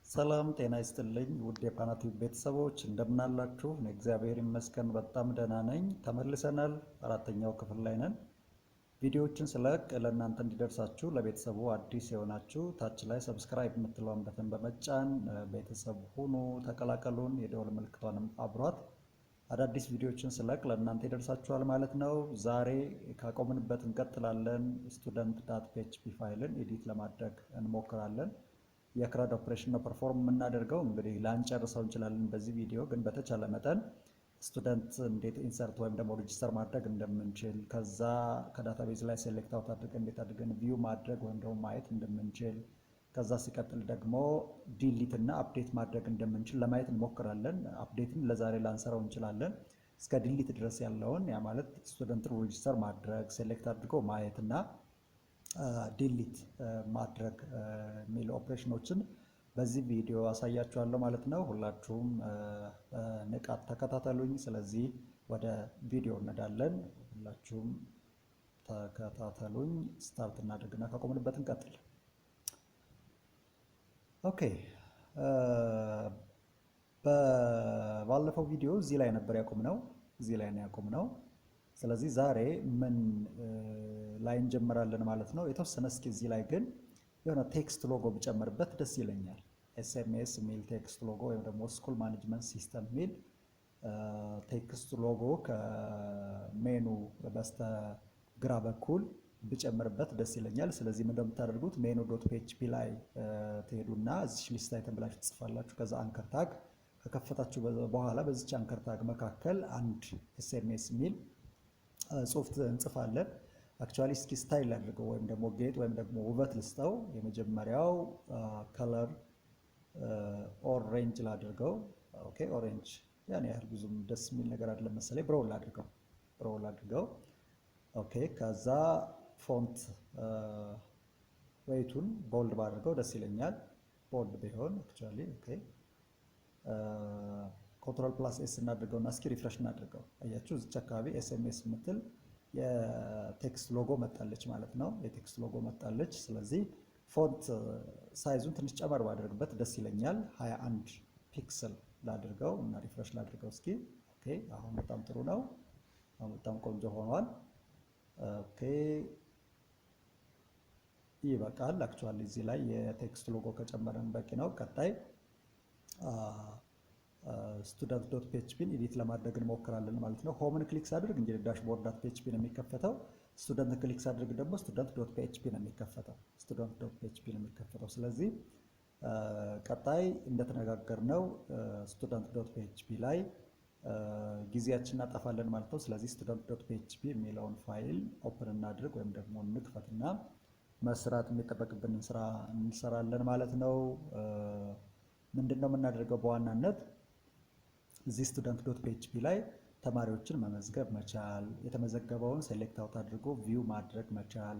ሰላም ጤና ይስጥልኝ ውድ የፓናቲቭ ቤተሰቦች እንደምን አላችሁ? እኔ እግዚአብሔር ይመስገን በጣም ደህና ነኝ። ተመልሰናል። አራተኛው ክፍል ላይ ነን። ቪዲዮዎችን ስለቅ ለእናንተ እንዲደርሳችሁ ለቤተሰቡ አዲስ የሆናችሁ ታች ላይ ሰብስክራይብ የምትለውን በተን በመጫን ቤተሰብ ሁኑ፣ ተቀላቀሉን። የደወል ምልክቷንም አብሯት። አዳዲስ ቪዲዮዎችን ስለቅ ለእናንተ ይደርሳችኋል ማለት ነው። ዛሬ ካቆምንበት እንቀጥላለን። ስቱደንት ዳት ፒኤችፒ ፋይልን ኤዲት ለማድረግ እንሞክራለን። የክራድ ኦፕሬሽን ነው ፐርፎርም የምናደርገው። እንግዲህ ላንጨርሰው እንችላለን በዚህ ቪዲዮ፣ ግን በተቻለ መጠን ስቱደንት እንዴት ኢንሰርት ወይም ደግሞ ሬጂስተር ማድረግ እንደምንችል፣ ከዛ ከዳታቤዝ ላይ ሴሌክት አውት አድርገን እንዴት አድርገን ቪው ማድረግ ወይም ደግሞ ማየት እንደምንችል፣ ከዛ ሲቀጥል ደግሞ ዲሊት እና አፕዴት ማድረግ እንደምንችል ለማየት እንሞክራለን። አፕዴትን ለዛሬ ላንሰራው እንችላለን። እስከ ዲሊት ድረስ ያለውን ያ ማለት ስቱደንትን ሬጂስተር ማድረግ፣ ሴሌክት አድርጎ ማየት እና ዲሊት ማድረግ የሚሉ ኦፕሬሽኖችን በዚህ ቪዲዮ አሳያችኋለሁ ማለት ነው። ሁላችሁም ንቃት ተከታተሉኝ። ስለዚህ ወደ ቪዲዮ እንሄዳለን። ሁላችሁም ተከታተሉኝ። ስታርት እናድርግና ካቆምንበት እንቀጥል። ኦኬ፣ ባለፈው ቪዲዮ እዚህ ላይ ነበር ያቆምነው። ስለዚህ ዛሬ ምን ላይ እንጀምራለን ማለት ነው። የተወሰነ እስኪ እዚህ ላይ ግን የሆነ ቴክስት ሎጎ ብጨምርበት ደስ ይለኛል። ኤስኤምኤስ የሚል ቴክስት ሎጎ ወይም ደግሞ ስኩል ማኔጅመንት ሲስተም የሚል ቴክስት ሎጎ ከሜኑ በስተግራ በኩል ብጨምርበት ደስ ይለኛል። ስለዚህ ምን እንደምታደርጉት ሜኑ ዶት ፒኤችፒ ላይ ትሄዱና እዚህ ሊስት አይተም ብላችሁ ትጽፋላችሁ። ከዛ አንከር ታግ ከከፈታችሁ በኋላ በዚች አንከር ታግ መካከል አንድ ኤስኤምኤስ የሚል ጽሁፍ እንጽፋለን። አክቹአሊ እስኪ ስታይል አድርገው ወይም ደግሞ ጌጥ ወይም ደግሞ ውበት ልስጠው። የመጀመሪያው ከለር ኦሬንጅ ላድርገው። ኦኬ፣ ኦሬንጅ ያን ያህል ብዙም ደስ የሚል ነገር አይደለም መሰለኝ። ብራውን ላድርገው። ኦኬ፣ ከዛ ፎንት ዌይቱን ቦልድ ባድርገው ደስ ይለኛል። ቦልድ ቢሆን አክቹአሊ ኦኬ። ኮንትሮል ፕላስ ኤስ እናድርገውና እስኪ ሪፍሬሽ እናድርገው። አያችሁ እዚች አካባቢ ኤስኤምኤስ የምትል የቴክስት ሎጎ መጣለች ማለት ነው። የቴክስት ሎጎ መጣለች። ስለዚህ ፎንት ሳይዙን ትንሽ ጨመር ባደርግበት ደስ ይለኛል። 21 ፒክስል ላድርገው እና ሪፍሬሽ ላድርገው እስኪ። ኦኬ፣ አሁን በጣም ጥሩ ነው። አሁን በጣም ቆንጆ ሆኗል። ኦኬ፣ ይበቃል። አክቹአሊ እዚህ ላይ የቴክስት ሎጎ ከጨመረን በቂ ነው። ቀጣይ ስቱደንት ዶት ፒኤችፒን ኤዲት ለማድረግ እንሞክራለን ማለት ነው። ሆምን ክሊክ ሳድርግ እንግዲህ ዳሽቦርድ ዶት ፒኤችፒ ነው የሚከፈተው። ስቱደንት ክሊክ ሳድርግ ደግሞ ስቱደንት ዶት ፒኤችፒ ነው የሚከፈተው። ስለዚህ ቀጣይ እንደተነጋገርነው ስቱደንት ዶት ፒኤችፒ ላይ ጊዜያችን እናጠፋለን ማለት ነው። ስለዚህ ስቱደንት ዶት ፒኤችፒ የሚለውን ፋይል ኦፕን እናድርግ ወይም ደግሞ እንክፈትና መስራት የሚጠበቅብንን ስራ እንሰራለን ማለት ነው። ምንድነው የምናደርገው በዋናነት እዚህ ስቱደንት ዶት ፒኤችፒ ላይ ተማሪዎችን መመዝገብ መቻል፣ የተመዘገበውን ሴሌክት አውት አድርጎ ቪው ማድረግ መቻል፣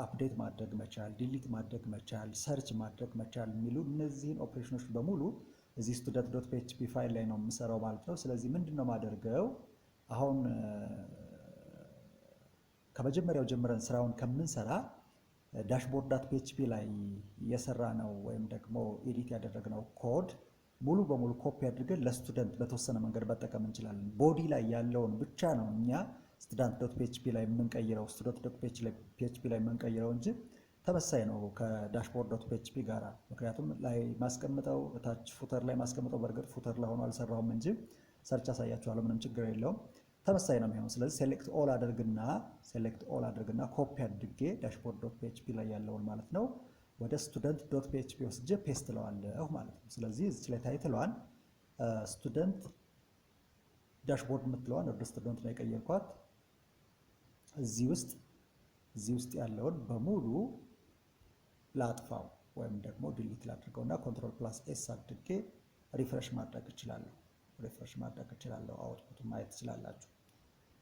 አፕዴት ማድረግ መቻል፣ ዲሊት ማድረግ መቻል፣ ሰርች ማድረግ መቻል የሚሉ እነዚህን ኦፕሬሽኖች በሙሉ እዚህ ስቱደንት ዶት ፒኤችፒ ፋይል ላይ ነው የምሰራው ማለት ነው። ስለዚህ ምንድነው ማደርገው አሁን ከመጀመሪያው ጀምረን ስራውን ከምንሰራ ዳሽቦርድ ዳት ፒኤችፒ ላይ የሰራ ነው ወይም ደግሞ ኤዲት ያደረግነው ኮድ ሙሉ በሙሉ ኮፒ አድርገን ለስቱደንት በተወሰነ መንገድ መጠቀም እንችላለን። ቦዲ ላይ ያለውን ብቻ ነው እኛ ስቱደንት ዶት ፒኤችፒ ላይ የምንቀይረው እንጂ ተመሳሳይ ነው ከዳሽቦርድ ዶት ፒኤችፒ ጋር። ምክንያቱም ላይ ማስቀምጠው ታች ፉተር ላይ ማስቀምጠው በእርግጥ ፉተር ላይ ሆኖ አልሰራሁም እንጂ ሰርች አሳያችኋለሁ፣ ምንም ችግር የለውም። ተመሳሳይ ነው የሚሆነው። ስለዚህ ሴሌክት ኦል አድርግና ኮፒ አድርጌ ዳሽቦርድ ዶት ፒኤችፒ ላይ ያለውን ማለት ነው ወደ ስቱደንት ዶት ፒኤችፒ ወስጄ ፔስት ለዋለሁ ማለት ነው። ስለዚህ እዚች ላይ ታይትሏን ስቱደንት ዳሽቦርድ የምትለዋን ወደ ስቱደንት ላይ ቀየርኳት። እዚህ ውስጥ ያለውን በሙሉ ላጥፋው ወይም ደግሞ ዲሊት ላድርገውና ኮንትሮል ፕላስ ኤስ አድርጌ ሪፍሬሽ ማድረግ እችላለሁ። አውትፑቱን ማየት ትችላላችሁ።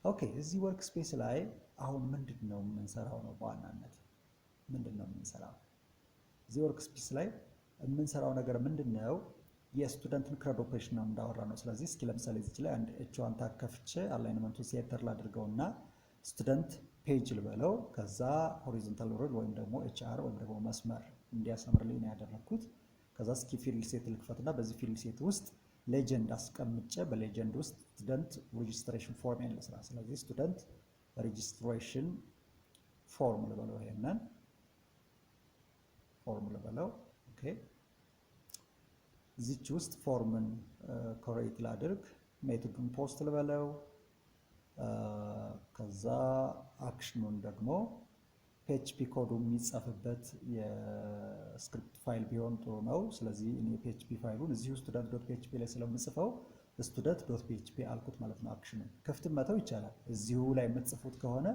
ኦኬ፣ እዚህ ወርክ ስፔስ ላይ አሁን ምንድነው የምንሰራው ነው በዋናነት ምንድነው የምንሰራው እዚህ ወርክ ስፔስ ላይ የምንሰራው ነገር ምንድነው? የስቱደንትን ክራድ ኦፕሬሽን ነው እንዳወራ ነው። ስለዚህ እስኪ ለምሳሌ እዚህ ላይ አንድ ኤች1 ታግ ከፍቼ አላይንመንቱን ሴንተር ላድርገውና ስቱደንት ፔጅ ልበለው። ከዛ ሆሪዞንታል ሩል ወይም ደግሞ ኤችአር ወይም ደግሞ መስመር እንዲያሰምርልኝ ነው ያደረኩት። ከዛ እስኪ ፊልድ ሴት ልክፈትና በዚህ ፊልድ ሴት ውስጥ ሌጀንድ አስቀምጬ በሌጀንድ ውስጥ ስቱደንት ሬጅስትሬሽን ፎርም ያለ ስራ። ስለዚህ ስቱደንት ሬጅስትሬሽን ፎርም ልበለው፣ ይሄንን ፎርም ልበለው። ኦኬ እዚች ውስጥ ፎርምን ኮሬት ላድርግ፣ ሜቶዱን ፖስት ልበለው። ከዛ አክሽኑን ደግሞ ፒኤችፒ ኮዱ የሚጻፍበት የስክሪፕት ፋይል ቢሆን ጥሩ ነው። ስለዚህ እኔ ፒኤችፒ ፋይሉን እዚሁ student.php ላይ ስለምጽፈው student.php አልኩት ማለት ነው። አክሽኑን ክፍት መተው ይቻላል። እዚሁ ላይ የምትጽፉት ከሆነ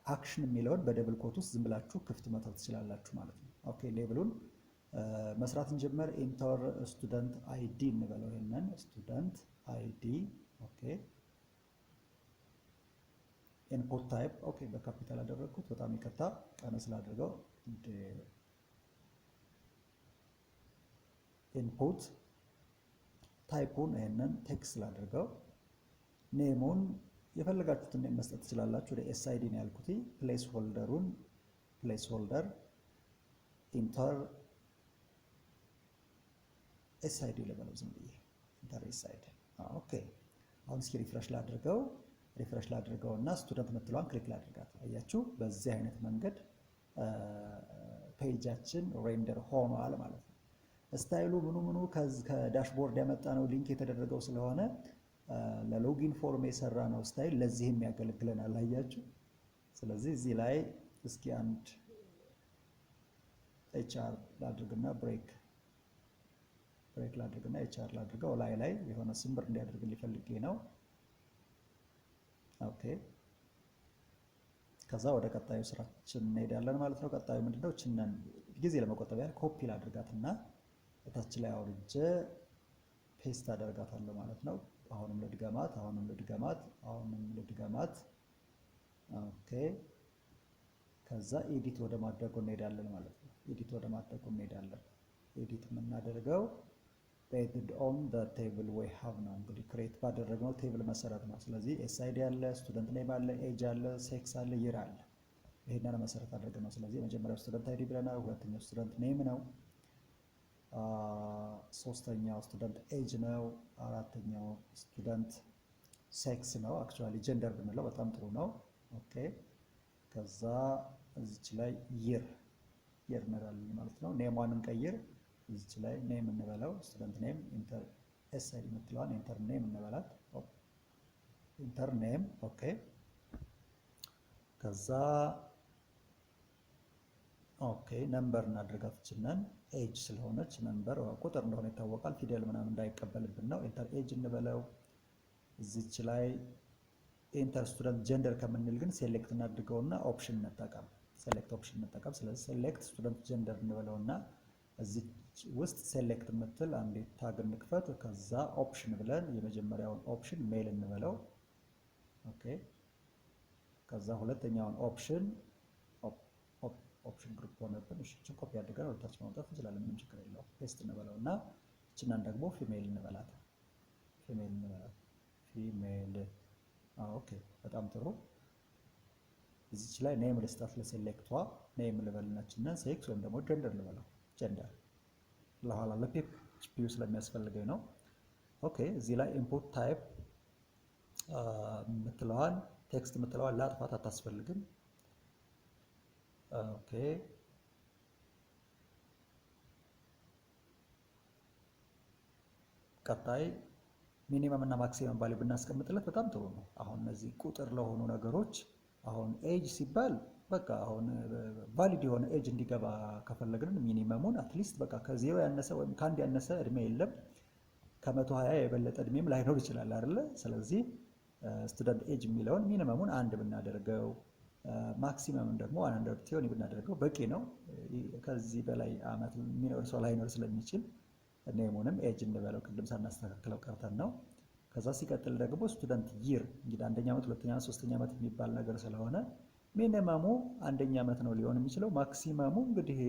አክሽን የሚለውን በደብል ኮት ውስጥ ዝም ብላችሁ ክፍት መተው ትችላላችሁ ማለት ነው። ኦኬ ሌብሉን መስራት እንጀምር። ኢንተር ስቱደንት አይዲ እንበለው፣ ይሄንን ስቱደንት አይዲ። ኦኬ ኢንፑት ታይፕ ኦኬ በካፒታል አደረግኩት፣ በጣም ይቅርታ ቀነስ ላድርገው። ኢንፑት ታይፑን ይሄንን ቴክስት ላድርገው። ኔሙን የፈለጋችሁትን ኔም መስጠት ትችላላችሁ። ወደ ኤስአይዲ ነው ያልኩት። ፕሌስ ሆልደሩን ፕሌስ ሆልደር ኢንተር ኤስአይዲ ልበለው ዝም ብዬ ኢንተር ኤስአይዲ። ኦኬ አሁን እስኪ ሪፍሬሽ ላድርገው እና ስቱደንት ምትለዋን ክሊክ ላድርጋት። አያችሁ በዚህ አይነት መንገድ ፔጃችን ሬንደር ሆኗል ማለት ነው። ስታይሉ ምኑ ከዳሽቦርድ ያመጣ ነው፣ ሊንክ የተደረገው ስለሆነ ለሎጊን ፎርም የሰራ ነው ስታይል፣ ለዚህም ያገለግለናል። አያችሁ። ስለዚህ እዚህ ላይ እስኪ አንድ ኤችአር ላድርግና ብሬክ ላድርግና ኤችአር ላድርገው። ላይ የሆነ ስምር እንዲያደርግ ሊፈልጌ ነው። ኦኬ ከዛ ወደ ቀጣዩ ስራችን እንሄዳለን ማለት ነው። ቀጣዩ ምንድነው? ችነን ጊዜ ለመቆጠብ ያህል ኮፒ ላድርጋትና እታች ላይ አውርጄ ፔስት አደርጋታለሁ ማለት ነው። አሁንም ልድገማት። ኦኬ ከዛ ኤዲት ወደ ማድረጉ እንሄዳለን ማለት ነው። ኤዲት የምናደርገው based on the table we have ነው። እንግዲህ ክሬት ባደረግነው ቴብል መሰረት ነው። ስለዚህ ኤስአይዲ አለ፣ ስቱደንት ኔም አለ፣ ኤጅ አለ፣ ሴክስ አለ፣ ይር አለ። ይሄንን መሰረት አድርገን ነው። ስለዚህ የመጀመሪያው ስቱደንት አይዲ ብለናል፣ ሁለተኛው ስቱደንት ኔም ነው፣ ሶስተኛው ስቱደንት ኤጅ ነው፣ አራተኛው ስቱደንት ሴክስ ነው። አክቹአሊ ጀንደር ብንለው በጣም ጥሩ ነው። ኦኬ ከዛ እዚች ላይ ይር እንላለን ማለት ነው። ኔሟን እንቀይር። እዚች ላይ ኔም እንበለው፣ ስቱደንት ኔም ኢንተር ኤስአይዲ የምትለዋን ኢንተር ኔም እንበላት። ኢንተር ኔም ኦኬ። ከዛ ኦኬ ነምበር እናድርጋት። ችነን ኤጅ ስለሆነች ነምበር ቁጥር እንደሆነ ይታወቃል። ፊደል ምናምን እንዳይቀበልብን ነው። ኢንተር ኤጅ እንበለው። እዚች ላይ ኢንተር ስቱደንት ጀንደር ከምንል ግን ሴሌክት እናድርገውና ኦፕሽን እንጠቀም። ስለዚህ ሴሌክት ስቱደንት ጀንደር እንበለውና እዚህ ውስጥ ሴሌክት የምትል አንዴ ታግ እንክፈት። ከዛ ኦፕሽን ብለን የመጀመሪያውን ኦፕሽን ሜል እንበለው። ኦኬ ከዛ ሁለተኛውን ኦፕሽን ግሩፕ ሆነብን። እሺ እቺን ኮፒ አድርገን ወደ ታች ማውጣት እንችላለን፣ ምንም ችግር የለውም። ፔስት እንበለውና እቺን ደግሞ ፊሜል እንበላት። ኦኬ በጣም ጥሩ። እዚች ላይ ኔም ልስጣት ለሴሌክቷ። ኔም ልበልናችና ሴክስ ወይም ደግሞ ጀንደር ልበለው። ጀንደር ለኋላ ለፒኤችፒው ስለሚያስፈልገኝ ነው። ኦኬ እዚህ ላይ ኢንፑት ታይፕ የምትለዋን ቴክስት የምትለዋን ላጥፋት፣ አታስፈልግም። ኦኬ ቀጣይ ሚኒመም እና ማክሲመም ቫልዩ ብናስቀምጥለት በጣም ጥሩ ነው። አሁን እነዚህ ቁጥር ለሆኑ ነገሮች አሁን ኤጅ ሲባል በቃ አሁን ቫሊድ የሆነ ኤጅ እንዲገባ ከፈለግን ሚኒመሙን አትሊስት በቃ ከዜሮ ያነሰ ወይም ከአንድ ያነሰ እድሜ የለም፣ ከ120 የበለጠ እድሜም ላይኖር ይችላል አይደለ? ስለዚህ ስቱደንት ኤጅ የሚለውን ሚኒመሙን 1 ብናደርገው ማክሲመሙን ደግሞ 120 ብናደርገው በቂ ነው። ከዚህ በላይ አመት የሚኖር ሰው ላይኖር ስለሚችል ኔሙንም ኤጅ እንበለው፣ ቅድም ሳናስተካክለው ቀርተን ነው። ከዛ ሲቀጥል ደግሞ ስቱደንት ይር እንግዲህ አንደኛ ዓመት፣ ሁለተኛ ዓመት፣ ሶስተኛ ዓመት የሚባል ነገር ስለሆነ ሚኒመሙ አንደኛ ዓመት ነው ሊሆን የሚችለው። ማክሲመሙ እንግዲህ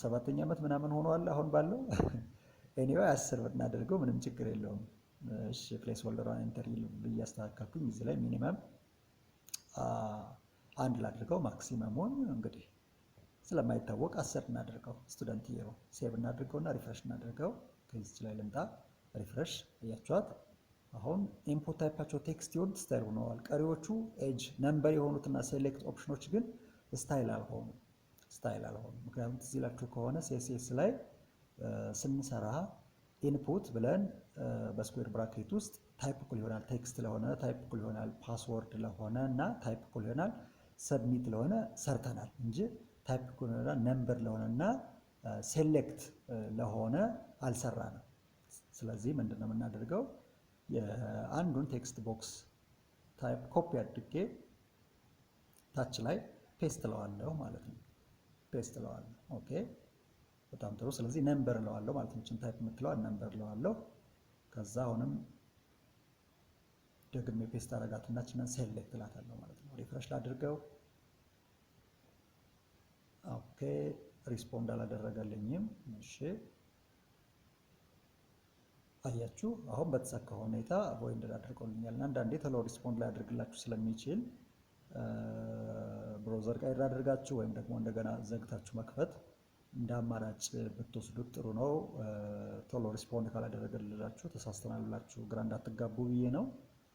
7ኛ ዓመት ምናምን ሆኗል አሁን ባለው። ኤኒዌይ 10 ብናደርገው ምንም ችግር የለውም። እሺ ፕሌስ ሆልደሯን ኢንተር ብያስተካከልኩኝ። እዚህ ላይ ሚኒመም 1 ላድርገው፣ ማክሲመሙን እንግዲህ ስለማይታወቅ 10 እናድርገው። ስቱደንት ይሮ ሴቭ እናድርገውና ሪፍሬሽ እናድርገው። ከዚች ላይ ልምጣ። ሪፍሬሽ እያችኋት አሁን ኢንፑት ታይፓቸው ቴክስት ይሁን ስታይል ሆነዋል። ቀሪዎቹ ኤጅ ነምበር የሆኑትና ሴሌክት ኦፕሽኖች ግን ስታይል አልሆኑ። ምክንያቱም ትዝ ይላችሁ ከሆነ ሲኤስኤስ ላይ ስንሰራ ኢንፑት ብለን በስኩዌር ብራኬት ውስጥ ታይፕ እኩል ይሆናል ቴክስት ለሆነ ታይፕ እኩል ይሆናል ፓስወርድ ለሆነ እና ታይፕ እኩል ይሆናል ሰብሚት ለሆነ ሰርተናል እንጂ ታይፕ እኩል ይሆናል ነምበር ለሆነ እና ሴሌክት ለሆነ አልሰራንም። ስለዚህ ምንድነው የምናደርገው? የአንዱን ቴክስት ቦክስ ታይፕ ኮፒ አድርጌ ታች ላይ ፔስት ለዋለሁ ማለት ነው። ፔስት ለዋለሁ። ኦኬ በጣም ጥሩ። ስለዚህ ነምበር ለዋለሁ ማለት ነው። ታይፕ የምትለዋ ነምበር ለዋለሁ። ከዛ አሁንም ደግሜ ፔስት አረጋትና ችንን ሴሌክት ላታለሁ ማለት ነው። ሪፍሬሽ ላድርገው። ኦኬ ሪስፖንድ አላደረገልኝም። እሺ አያችሁ አሁን በተሳካ ሁኔታ ቮይድ አድርጎልኛል። አንዳንዴ ቶሎ ሪስፖንድ ላይ አድርግላችሁ ስለሚችል ብራውዘር ቀይር አድርጋችሁ ወይም ደግሞ እንደገና ዘግታችሁ መክፈት እንደ አማራጭ ብትወስዱት ጥሩ ነው። ቶሎ ሪስፖንድ ካላደረገላችሁ ተሳስተናል ብላችሁ ግራ እንዳትጋቡ ብዬ ነው።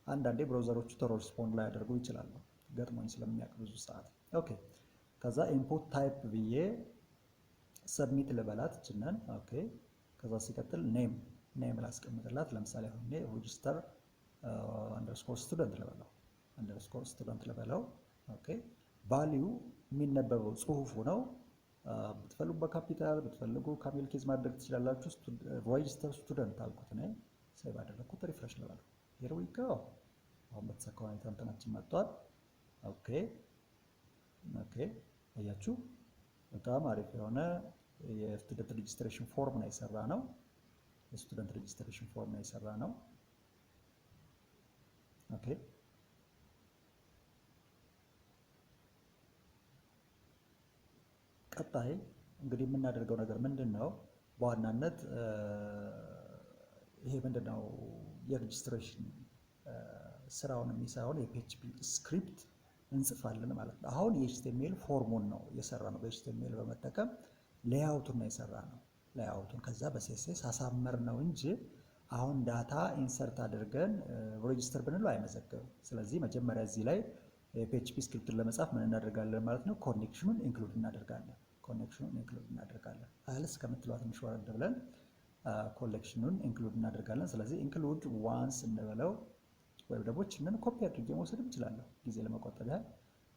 አንዳንዴ ብራውዘሮቹ ቶሎ ሪስፖንድ ላይ ያደርጉ ይችላሉ፣ ገጥሞኝ ስለሚያውቅ ብዙ ሰዓት። ኦኬ ከዛ ኢንፑት ታይፕ ብዬ ሰብሚት ልበላት እችነን። ኦኬ ከዛ ሲቀጥል ኔም ላስቀምጥላት። ለምሳሌ አሁን ሬጂስተር አንደርስኮር ስቱደንት ልበለው። ኦኬ ቫልዩ የሚነበበው ጽሁፉ ነው። ብትፈልጉ በካፒታል ብትፈልጉ ካሜል ኬዝ ማድረግ ትችላላችሁ። ሬጂስተር ስቱደንት አልኩት እኔ ሴቭ አደረኩት። ሪፍሬሽ ልበለው። ሄር ዊ ጎ። አሁን በተሳካ ሁኔታ እንትናችን መጥቷል። ኦኬ አያችሁ በጣም አሪፍ የሆነ የስቱደንት ሬጂስትሬሽን ፎርም ነው የሰራ ነው። ኦኬ ቀጣይ እንግዲህ የምናደርገው ነገር ምንድነው? በዋናነት ይሄ ምንድነው የሬጂስትሬሽን ስራውን የሚሰራውን የፒኤችፒ ስክሪፕት እንጽፋለን ማለት ነው። አሁን የኤችቲኤምኤል ፎርሙን ነው የሰራ ነው። በኤችቲኤምኤል በመጠቀም ሌአውቱን ነው የሰራ ነው። ሌአውቱን ከዛ በሲኤስኤስ አሳመር ነው እንጂ አሁን ዳታ ኢንሰርት አድርገን ሬጂስተር ብንለው አይመዘገብም። ስለዚህ መጀመሪያ እዚህ ላይ የፒኤችፒ ስክሪፕቱን ለመጻፍ ምን እናደርጋለን ማለት ነው? ኮኔክሽኑን ኢንክሉድ እናደርጋለን። አልስ ከምትለዋ ትንሽ ወረድ ብለን ኮኔክሽኑን ኢንክሉድ እናደርጋለን። ስለዚህ ኢንክሉድ ዋንስ እንበለው ወይም ደግሞ ችንን ኮፒ አድርጌ መውሰድ እንችላለን ጊዜ ለመቆጠብ ያህል።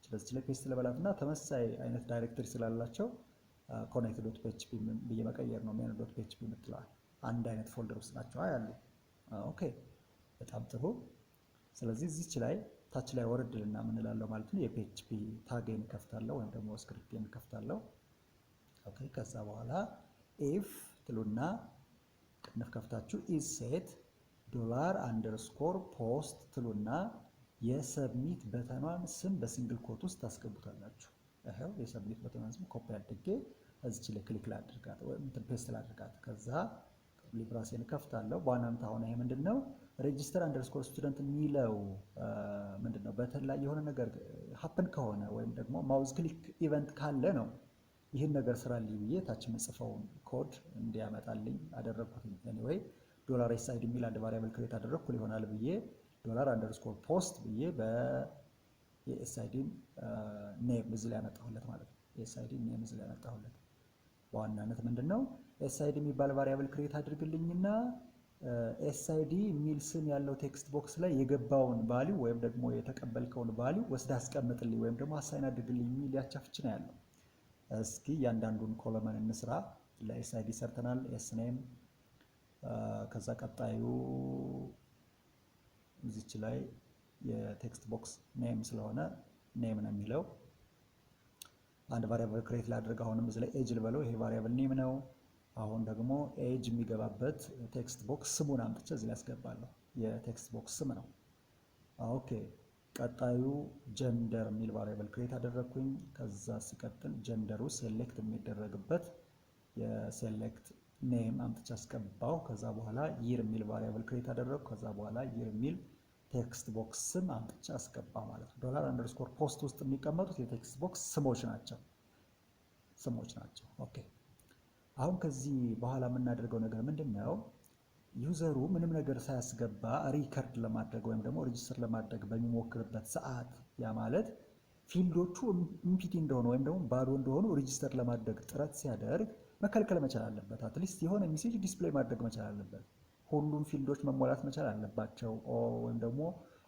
ስለዚህ ላይ ፔስት ለበላትና ተመሳሳይ አይነት ዳይሬክተሪ ስላላቸው ኮኔክት ዶት ፒኤችፒ ብዬ መቀየር ነው። ሜን ዶት ፒኤችፒ የምትለዋል አንድ አይነት ፎልደር ውስጥ ናቸው ያሉ። ኦኬ በጣም ጥሩ። ስለዚህ እዚች ላይ ታች ላይ ወረድልና ምን እላለሁ ማለት ነው? የፒኤችፒ ታጌን ከፍታለሁ ወይም ደግሞ ስክሪፕቴን ከፍታለሁ። ኦኬ ከዛ በኋላ ኢፍ ትሉና ቅንፍ ከፍታችሁ ኢዝ ሴት $_post ትሉና የሰብሚት በተኗን ስም በሲንግል ኮት ውስጥ ታስገቡታላችሁ። ይሄው የሰብሚት በተኗን ስም ኮፒ አድርጌ እዚች ላይ ክሊክ ላድርጋት ወይም ፔስት ላድርጋት። ከዛ ሊብራሴን ከፍታለሁ። በዋናነት አሁን ይሄ ምንድነው ሬጂስተር አንደርስኮር ስቱደንት የሚለው ምንድነው በተን ላይ የሆነ ነገር ሀፕን ከሆነ ወይም ደግሞ ማውዝ ክሊክ ኢቨንት ካለ ነው ይህን ነገር ስራልኝ ብዬ ታች መጽፈውን ኮድ እንዲያመጣልኝ አደረኩኝ። ኤኒዌይ $SID የሚል አንድ ቫሪያብል ክሬት አደረኩ ይሆናል ብዬ $_post ብዬ በየኤስአይዲ ኔም እዚህ ላይ ያመጣሁለት ማለት ነው። የኤስአይዲ ኔም እዚህ ላይ ያመጣሁለት በዋናነት ምንድነው ኤስአይዲ የሚባል ቫሪያብል ክሬት አድርግልኝና ኤስአይዲ የሚል ስም ያለው ቴክስት ቦክስ ላይ የገባውን ቫልዩ ወይም ደግሞ የተቀበልከውን ቫልዩ ወስደህ አስቀምጥልኝ ወይም ደግሞ አሳይን አድርግልኝ የሚል ያቻፍች ነው ያለው። እስኪ እያንዳንዱን ኮለመን እንስራ። ለኤስአይዲ ሰርተናል። ኤስኔም ከዛ ቀጣዩ እዚች ላይ የቴክስት ቦክስ ኔም ስለሆነ ኔም ነው የሚለው አንድ ቫሪያብል ክሬት ላድርግ። አሁንም እዚህ ላይ ኤጅ ልበለው። ይሄ ቫሪያብል ኔም ነው። አሁን ደግሞ ኤጅ የሚገባበት ቴክስት ቦክስ ስሙን አምጥቼ እዚህ ላይ አስገባለሁ። የቴክስት ቦክስ ስም ነው። ኦኬ ቀጣዩ ጀንደር የሚል ቫሪያብል ክሬት አደረኩኝ። ከዛ ሲቀጥል ጀንደሩ ሴሌክት የሚደረግበት የሴሌክት ኔም አምጥቼ አስገባው። ከዛ በኋላ ይር የሚል ቫሪያብል ክሬት አደረኩ። ከዛ በኋላ ይር የሚል ቴክስት ቦክስ ስም አምጥቼ አስገባ ማለት ነው። $_post ውስጥ የሚቀመጡት የቴክስት ቦክስ ስሞች ናቸው። ስሞች ናቸው። ኦኬ አሁን ከዚህ በኋላ የምናደርገው ነገር ምንድን ነው? ዩዘሩ ምንም ነገር ሳያስገባ ሪከርድ ለማድረግ ወይም ደግሞ ሬጅስተር ለማድረግ በሚሞክርበት ሰዓት ያ ማለት ፊልዶቹ ኢምፒቲ እንደሆኑ ወይም ደግሞ ባዶ እንደሆኑ ሬጅስተር ለማድረግ ጥረት ሲያደርግ መከልከል መቻል አለበት። አትሊስት የሆነ ሜሴጅ ዲስፕሌይ ማድረግ መቻል አለበት። ሁሉም ፊልዶች መሞላት መቻል አለባቸው። ወይም ደግሞ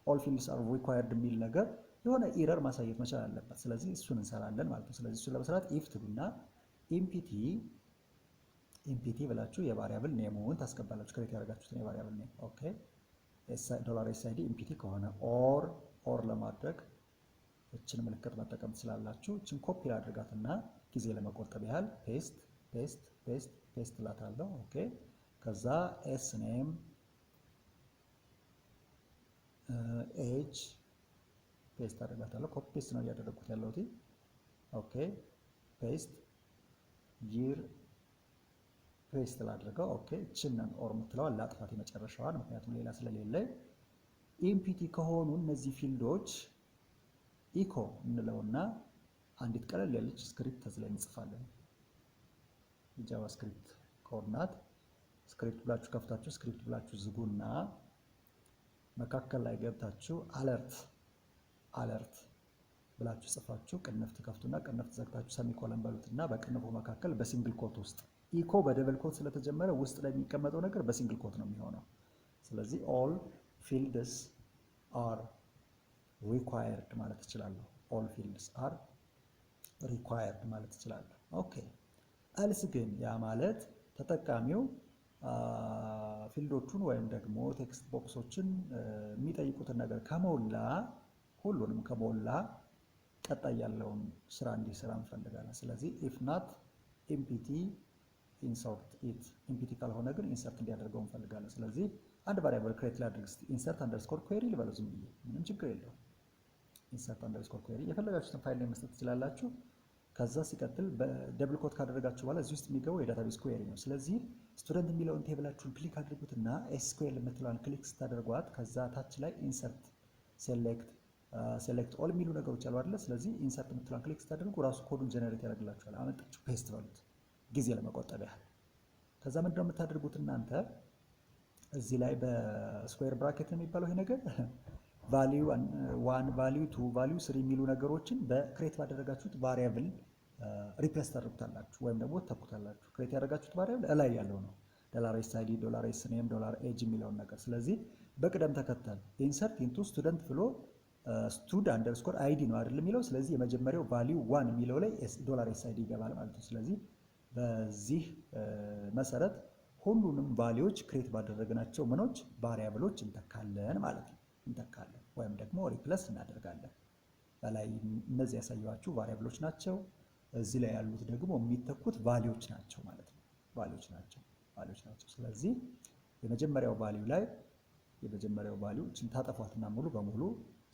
ኦል ፊልድስ አር ሪኳየርድ የሚል ነገር የሆነ ኢረር ማሳየት መቻል አለበት። ስለዚህ እሱን እንሰራለን ማለት ነው። ስለዚህ እሱን ለመስራት ኢፍ ትሉና ኢምፒቲ ብላችሁ የቫሪያብል ኔሙን ታስገባላችሁ። ክሬት ያደርጋችሁትን የቫሪያብል ኔም ኦኬ። $SID ኢምፒቲ ከሆነ ኦር ለማድረግ እችን ምልክት መጠቀም ትችላላችሁ። እችን ኮፒ ላድርጋትና ጊዜ ለመቆጠብ ያህል ፔስት ላታለሁ። ኦኬ ከዛ ኤስ ኔም ኤጅ ፔስት አድርጋታለሁ። ኮፒ ፔስት ነው እያደረግኩት ያለሁት። ኦኬ ፔስት ይር ፔስት ላድርገው። ኦኬ እችንን ኦር የምትለዋል ላጥፋት የመጨረሻዋን፣ ምክንያቱም ሌላ ስለሌለ። ኢምፒቲ ከሆኑ እነዚህ ፊልዶች ኢኮ እንለውና አንዲት ቀለል ያለች ስክሪፕት እዚህ ላይ እንጽፋለን። የጃቫስክሪፕት ኮርናት ስክሪፕት ብላችሁ ከፍታችሁ ስክሪፕት ብላችሁ ዝጉና መካከል ላይ ገብታችሁ አለርት ብላችሁ ጽፋችሁ ቅንፍ ትከፍቱና ቅንፍ ዘግታችሁ ሰሚኮለን በሉትና በቅንፉ መካከል በሲንግል ኮት ውስጥ ኢኮ በደብል ኮት ስለተጀመረ ውስጥ ላይ የሚቀመጠው ነገር በሲንግል ኮት ነው የሚሆነው። ስለዚህ ኦል ፊልድስ አር ሪኳየርድ ማለት እችላለሁ። ኦል ፊልድስ አር ሪኳየርድ ማለት እችላለሁ። ኦኬ አልስ ግን ያ ማለት ተጠቃሚው ፊልዶቹን ወይም ደግሞ ቴክስት ቦክሶችን የሚጠይቁትን ነገር ከሞላ ሁሉንም ከሞላ ቀጣይ ያለውን ስራ እንዲሰራ እንፈልጋለን። ስለዚህ ኢፍ ናት ኢምፒቲ ኢንሰርት ኢት ኢምፒቲ ካልሆነ ግን ኢንሰርት እንዲያደርገው እንፈልጋለን። ስለዚህ አንድ ቫሪያብል ክሬት ላድርግ እስቲ ኢንሰርት አንደርስኮር ኩዌሪ ልበለው ዝም ብዬ ምንም ችግር የለውም። ኢንሰርት አንደርስኮር ኩዌሪ የፈለጋችሁትን ፋይል ላይ መስጠት ትችላላችሁ። ከዛ ሲቀጥል በደብል ኮት ካደረጋችሁ በኋላ እዚህ ውስጥ የሚገባው የዳታቤዝ ኩዌሪ ነው። ስለዚህ ስቱደንት የሚለውን ቴብላችሁን ክሊክ አድርጉትና ኤስኩኤል የምትለዋን ክሊክ ስታደርጓት ከዛ ታች ላይ ኢንሰርት ሴሌክት ኦል የሚሉ ነገሮች አሉ አይደለ? ስለዚህ ኢንሰርት የምትለዋን ክሊክ ስታደርጉ ራሱ ኮዱን ጀነሬት ያደርግላችኋል። አመጣችሁ ፔስት በሉት ጊዜ ለመቆጠብ ያህል። ከዛ ምንድነው የምታደርጉት እናንተ እዚህ ላይ በስኩዌር ብራኬት ነው የሚባለው ይሄ ነገር ቫልዩ 1 ቫልዩ 2 ቫልዩ 3 የሚሉ ነገሮችን በክሬት ባደረጋችሁት ቫሪያብል ሪፕሌስ ታደርጉታላችሁ ወይም ደግሞ ተኩታላችሁ። ክሬት ያደረጋችሁት ቫሪያብል እላይ ያለው ነው $SID $SNAME $AGE የሚለውን ነገር። ስለዚህ በቅደም ተከተል ኢንሰርት ኢንቱ ስቱደንት ብሎ ስቱድ አንደርስኮር አይዲ ነው አይደል የሚለው። ስለዚህ የመጀመሪያው ቫልዩ 1 የሚለው ላይ $SID ይገባል ማለት ነው። ስለዚህ በዚህ መሰረት ሁሉንም ቫልዩዎች ክሬት ባደረግናቸው ምኖች ቫሪያብሎች እንተካለን ማለት ነው። እንተካለን ወይም ደግሞ ሪፕለስ እናደርጋለን። በላይ እነዚህ ያሳየኋችሁ ቫሪያብሎች ናቸው። እዚህ ላይ ያሉት ደግሞ የሚተኩት ቫልዩዎች ናቸው ማለት ነው። ቫልዩዎች ናቸው። ስለዚህ የመጀመሪያው ቫልዩ ላይ የመጀመሪያው ቫልዩ እችን ታጠፏትና ሙሉ በሙሉ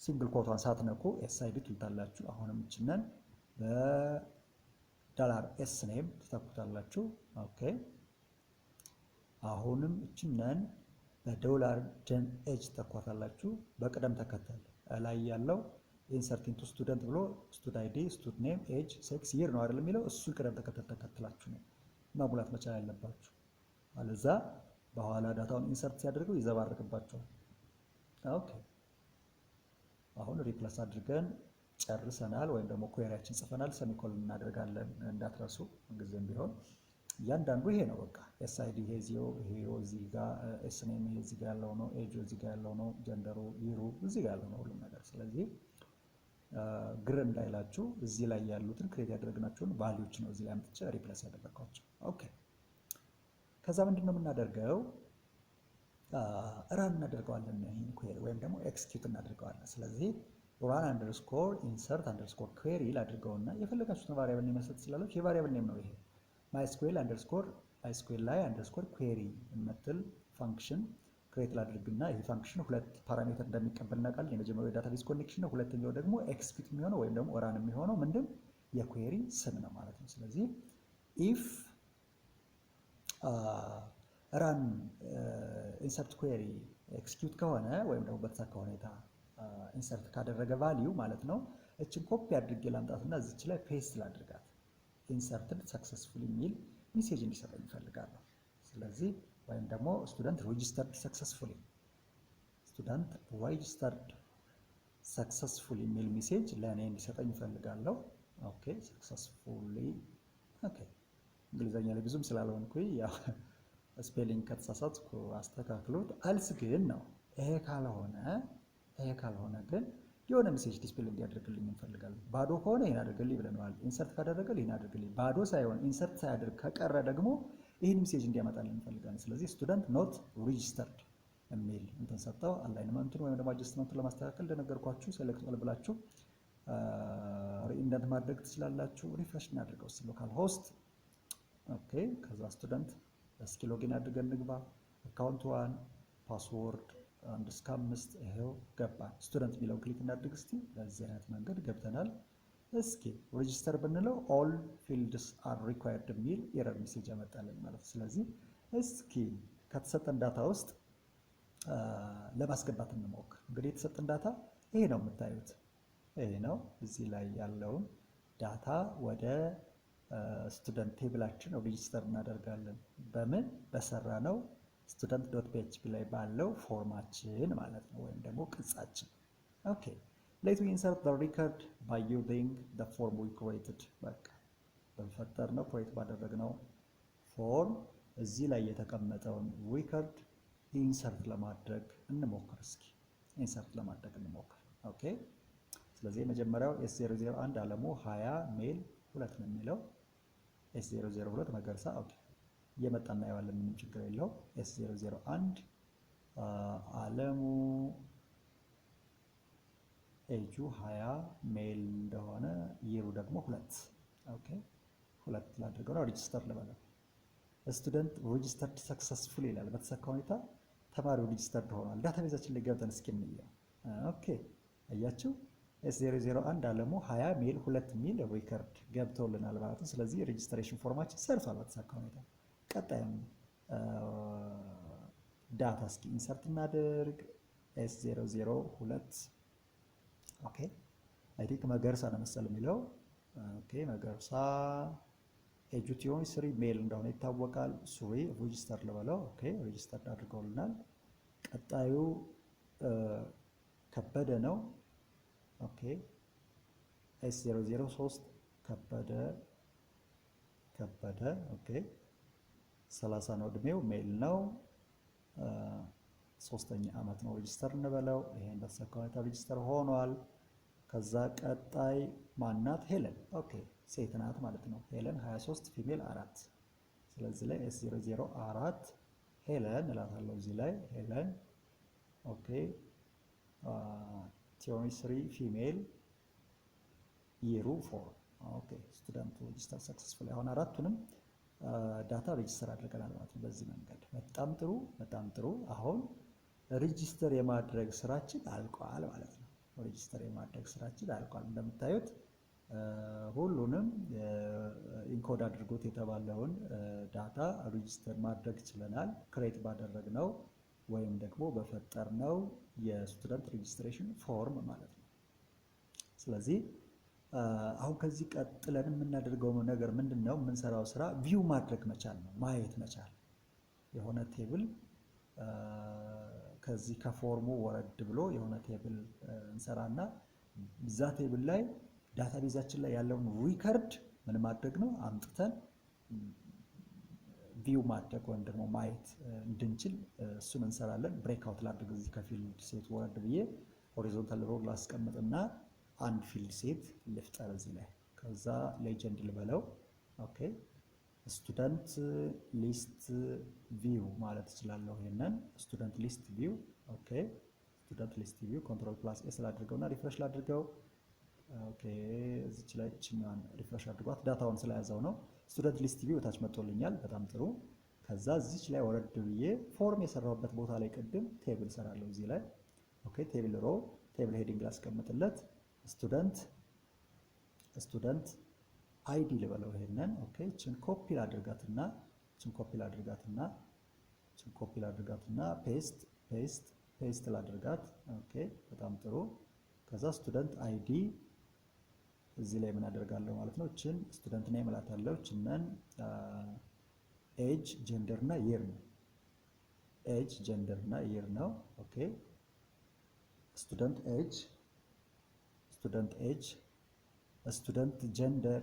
ሲንግል ኮቷን ሳትነኩ SID ትልታላችሁ። አሁንም እችንን $SNAME ትተኩታላችሁ። ኦኬ አሁንም እችንን $AGE ተኳታላችሁ። በቅደም ተከተል ላይ ያለው ኢንሰርት ኢንቱ ስቱደንት ብሎ ስቱድ አይዲ ስቱድ ኔም ኤጅ ሴክስ ይር ነው አይደል የሚለው። እሱን ቅደም ተከተል ተከትላችሁ ነው መሙላት መቻል ያለባችሁ። አለዛ በኋላ ዳታውን ኢንሰርት ሲያደርገው ይዘባርቅባቸዋል። ኦኬ አሁን ሪፕለስ አድርገን ጨርሰናል፣ ወይም ደግሞ ኩዌሪያችን ጽፈናል። ሰሚኮሎን እናደርጋለን እንዳትረሱ ምንጊዜም ቢሆን። እያንዳንዱ ይሄ ነው በቃ SID ይሄ እዚህ ጋር SNAME ይሄ እዚህ ጋር ያለው ነው፣ ኤጅ እዚህ ጋር ያለው ነው፣ ጀንደሩ ይሩ እዚህ ጋር ያለው ነው ሁሉም ነገር። ስለዚህ ግር እንዳይላችሁ እዚህ ላይ ያሉትን ክሬት ያደረግናቸውን ቫልዩዎች ነው እዚህ ላይ አምጥቼ ሪፕሌስ ያደረግኳቸው። ኦኬ ከዛ ምንድነው የምናደርገው? ራን እናደርገዋለን ይሄን ኩዌሪ ወይም ደግሞ ኤክስኪዩት እናደርገዋለን። ስለዚህ ራን አንደርስኮር ኢንሰርት አንደርስኮር ኩዌሪ ላድርገውና የፈለጋችሁትን ቫሪያብል ኔም መስጠት ትችላላችሁ። የቫሪያብል ኔም ነው ይሄ ማይስኩዌል አንደርስኮር ማይስኩዌል ላይ አንደርስኮር ኩዌሪ የምትል ፋንክሽን ክሬት ላድርግና ይሄ ፋንክሽን ሁለት ፓራሜትር እንደሚቀበል እናውቃለን። የመጀመሪያው የዳታቤዝ ኮኔክሽን ነው። ሁለተኛው ደግሞ ኤክስኪዩት የሚሆነው ወይም ደግሞ ራን የሚሆነው ምንድን የኩዌሪ ስም ነው ማለት ነው። ስለዚህ ኢፍ ራን ኢንሰርት ኩዌሪ ኤክስኪዩት ከሆነ ወይም ደግሞ በተሳካ ሁኔታ ኢንሰርት ካደረገ ቫልዩ ማለት ነው። እችን ኮፒ አድርጌ ላምጣትና እዚች ላይ ፔስት ላድርጋት። ኢንሰርትድ ሰክሰስፉሊ የሚል ሜሴጅ እንዲሰጠኝ እፈልጋለሁ። ስለዚህ ወይም ደግሞ ስቱደንት ሬጂስተርድ ሰክሰስፉሊ የሚል ሜሴጅ ለእኔ እንዲሰጠኝ እፈልጋለሁ። ኦኬ ሰክሰስፉሊ። ኦኬ እንግሊዘኛ ላይ ብዙም ስላልሆንኩኝ ያው ስፔሊንግ ከተሳሳትኩ አስተካክሉት። አልስ ግን ነው ይሄ ካልሆነ ግን የሆነ ሜሴጅ ዲስፕሌይ እንዲያደርግልኝ እንፈልጋለን። ባዶ ከሆነ ይሄን አድርግልኝ ብለናል። ኢንሰርት ካደረገል ይሄን አድርግልኝ። ባዶ ሳይሆን ኢንሰርት ሳያደርግ ከቀረ ደግሞ ይህን ሜሴጅ እንዲያመጣልን እንፈልጋለን። ስለዚህ ስቱደንት ኖት ሬጂስተርድ የሚል እንትን ሰጠው። አላይንመንቱን ወይም ደግሞ አጀስትመንቱን ለማስተካከል እንደነገርኳችሁ ሴሌክት ኦል ብላችሁ ሪኢንደንት ማድረግ ትችላላችሁ። ሪፍሬሽ እናድርገው ሎካል ሆስት። ኦኬ ከዛ ስቱደንት እስኪ ሎጊን አድርገን እንግባ። አካውንት 1 ፓስወርድ 1 እስከ 5 ይሄው ገባን። ስቱደንት የሚለውን ክሊክ እናድርግ እስቲ። በዚህ አይነት መንገድ ገብተናል። እስኪ ሬጂስተር ብንለው ኦል ፊልድስ አር ሪኳየርድ የሚል ኤረር ሜሴጅ ያመጣልን ማለት ነው። ስለዚህ እስኪ ከተሰጠን ዳታ ውስጥ ለማስገባት እንሞክር። እንግዲህ የተሰጠን ዳታ ይሄ ነው የምታዩት፣ ይሄ ነው። እዚህ ላይ ያለውን ዳታ ወደ ስቱደንት ቴብላችን ሬጂስተር እናደርጋለን። በምን በሰራ ነው ስቱደንት ዶት ፒኤችፒ ላይ ባለው ፎርማችን ማለት ነው፣ ወይም ደግሞ ቅጻችን። ኦኬ ሌት ዊ ኢንሰርት ዘ ሪከርድ ባይ ዩዚንግ ዘ ፎርም ዊ ክሬትድ። በቃ በፈጠርነው ክሬት ባደረግነው ፎርም እዚህ ላይ የተቀመጠውን ሪከርድ ኢንሰርት ለማድረግ እንሞክር። እስኪ ኢንሰርት ለማድረግ እንሞክር። ኦኬ ስለዚህ የመጀመሪያው S001 አለሙ 20 ሜል 2 ነው የሚለው። S002 መገርሳ። ኦኬ እየመጣ እናየዋለን፣ ምንም ችግር የለው። S001 አለሙ ኤጁ 20 ሜል እንደሆነ ይሩ ደግሞ 2። ኦኬ 2 ላድርገው ነው። ሬጂስተር ልበለው። ስቱደንት ሬጂስተርድ ሰክሰስፉል ይላል። በተሳካ ሁኔታ ተማሪው ሬጂስተርድ ሆኗል። ዳታቤዛችን ላይ ገብተን እስኪ እንየው። ኦኬ አያችሁ S001 አለሙ 20 ሜል 2 ሚል ሪከርድ ገብተውልናል ማለት ነው። ስለዚህ ሬጂስትሬሽን ፎርማችን ሰርቷል በተሳካ ሁኔታ። ቀጣይም ዳታ እስኪ ኢንሰርት እናድርግ። S002 ኦኬ አይ ቲንክ መገርሳ ነው መሰል የሚለው። ኦኬ መገርሳ ኤጁቲዮን 3 ሜል እንደሆነ ይታወቃል። 3 ሬጂስተር ልበለው። ኦኬ ሬጂስተር አድርገውልናል። ቀጣዩ ከበደ ነው። ኦኬ S003 ከበደ ኦኬ 30 ነው እድሜው፣ ሜል ነው፣ 3ኛ ዓመት ነው። ሬጂስተር እንበለው። ይሄን በተሳካ ሁኔታ ሬጂስተር ሆኗል። ከዛ ቀጣይ ማናት? ሄለን። ኦኬ ሴት ናት ማለት ነው። ሄለን 23 ፊሜል 4። ስለዚህ ላይ S004 ሄለን እላታለሁ እዚህ ላይ ሄለን። ኦኬ ቲዮኒ 3 ፊሜል ይሩ 4። ኦኬ ስቱደንት ሬጂስተር ሰክሰስፉል። አሁን አራቱንም ዳታ ሬጂስተር አድርገናል ማለት ነው። በዚህ መንገድ በጣም ጥሩ። አሁን ሬጂስተር የማድረግ ስራችን አልቋል ማለት ነው። ሬጂስተር የማድረግ ስራችን አልቋል። እንደምታዩት ሁሉንም ኢንኮድ አድርጎት የተባለውን ዳታ ሬጂስተር ማድረግ ችለናል። ክሬት ባደረግነው ወይም ደግሞ በፈጠርነው የስቱደንት ሬጂስትሬሽን ፎርም ማለት ነው። ስለዚህ አሁን ከዚህ ቀጥለን የምናደርገው ነገር ምንድነው? የምንሰራው ስራ ቪው ማድረግ መቻል ነው፣ ማየት መቻል። የሆነ ቴብል ከዚህ ከፎርሙ ወረድ ብሎ የሆነ ቴብል እንሰራና እዛ ቴብል ላይ ዳታቤዛችን ላይ ያለውን ሪከርድ ምን ማድረግ ነው? አምጥተን ቪው ማድረግ ወይም ደግሞ ማየት እንድንችል እሱን እንሰራለን። ብሬክአውት ላድርግ። እዚህ ከፊልድ ሴት ወረድ ብዬ ሆሪዞንታል ሮ ላስቀምጥና አንድ ፊልድ ሴት ልፍጠር እዚህ ላይ። ከዛ ሌጀንድ ልበለው። ኦኬ ስቱደንት ሊስት ቪው ማለት እችላለሁ። ይሄንን ስቱደንት ሊስት ቪው። ኦኬ ስቱደንት ሊስት ቪው ኮንትሮል ፕላስ ኤስ ላድርገውና ሪፍሬሽ ላድርገው። ኦኬ እዚች ላይ እችኛዋን ሪፍሬሽ አድርጓት ዳታውን ስለያዘው ነው። ስቱደንት ሊስት ቪው ታች መጥቶልኛል። በጣም ጥሩ። ከዛ እዚች ላይ ወረድ ብዬ ፎርም የሰራሁበት ቦታ ላይ ቅድም ቴብል ሰራለሁ እዚህ ላይ። ኦኬ ቴብል ሮ ቴብል ሄዲንግ ላስቀምጥለት ስቱደንት አይዲ ልበለው ይሄንን። ኦኬ እችን ኮፒ ላድርጋትና ፔስት ላድርጋት። ኦኬ በጣም ጥሩ። ከዛ ስቱደንት አይዲ እዚህ ላይ ምን አደርጋለሁ ማለት ነው? እችን ስቱደንት ኔም እላታለሁ። እችንን ኤጅ ጀንደር እና የር ነው። ኤጅ ጀንደር እና የር ነው። ኦኬ ስቱደንት ኤጅ፣ ስቱደንት ጀንደር፣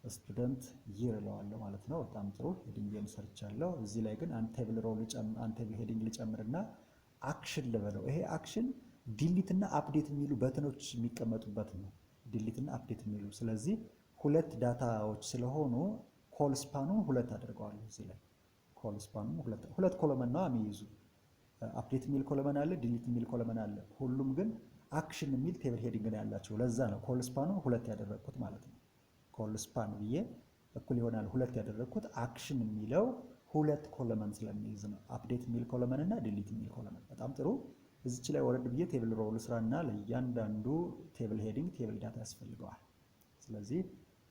ስቱደንት ይር እለዋለሁ ማለት ነው። በጣም ጥሩ ሄዲንግን ሰርቻለሁ። እዚህ ላይ ግን አንቴብል ሮው አንቴብል ሄዲንግ ልጨምርና አክሽን ልበለው። ይሄ አክሽን ዲሊት እና አፕዴት የሚሉ በተኖች የሚቀመጡበት ነው። ዲሊት እና አፕዴት የሚሉ ስለዚህ ሁለት ዳታዎች ስለሆኑ ኮል ስፓኑን ሁለት አድርገዋለሁ። እዚህ ላይ ኮል ስፓኑን ሁለት ኮለመን ነው የሚይዙ። አፕዴት የሚል ኮለመን አለ፣ ዲሊት የሚል ኮለመን አለ። ሁሉም ግን አክሽን የሚል ቴብል ሄዲንግ ነው ያላቸው። ለዛ ነው ኮል ስፓኑን ሁለት ያደረግኩት ማለት ነው። ኮል ስፓን ብዬ እኩል ይሆናል ሁለት ያደረግኩት አክሽን የሚለው ሁለት ኮለመን ስለሚይዝ ነው። አፕዴት የሚል ኮለመን እና ዲሊት የሚል ኮለመን። በጣም ጥሩ። እዚች ላይ ወረድ ብዬ ቴብል ሮው ስራና ለእያንዳንዱ ቴብል ሄዲንግ ቴብል ዳታ ያስፈልገዋል። ስለዚህ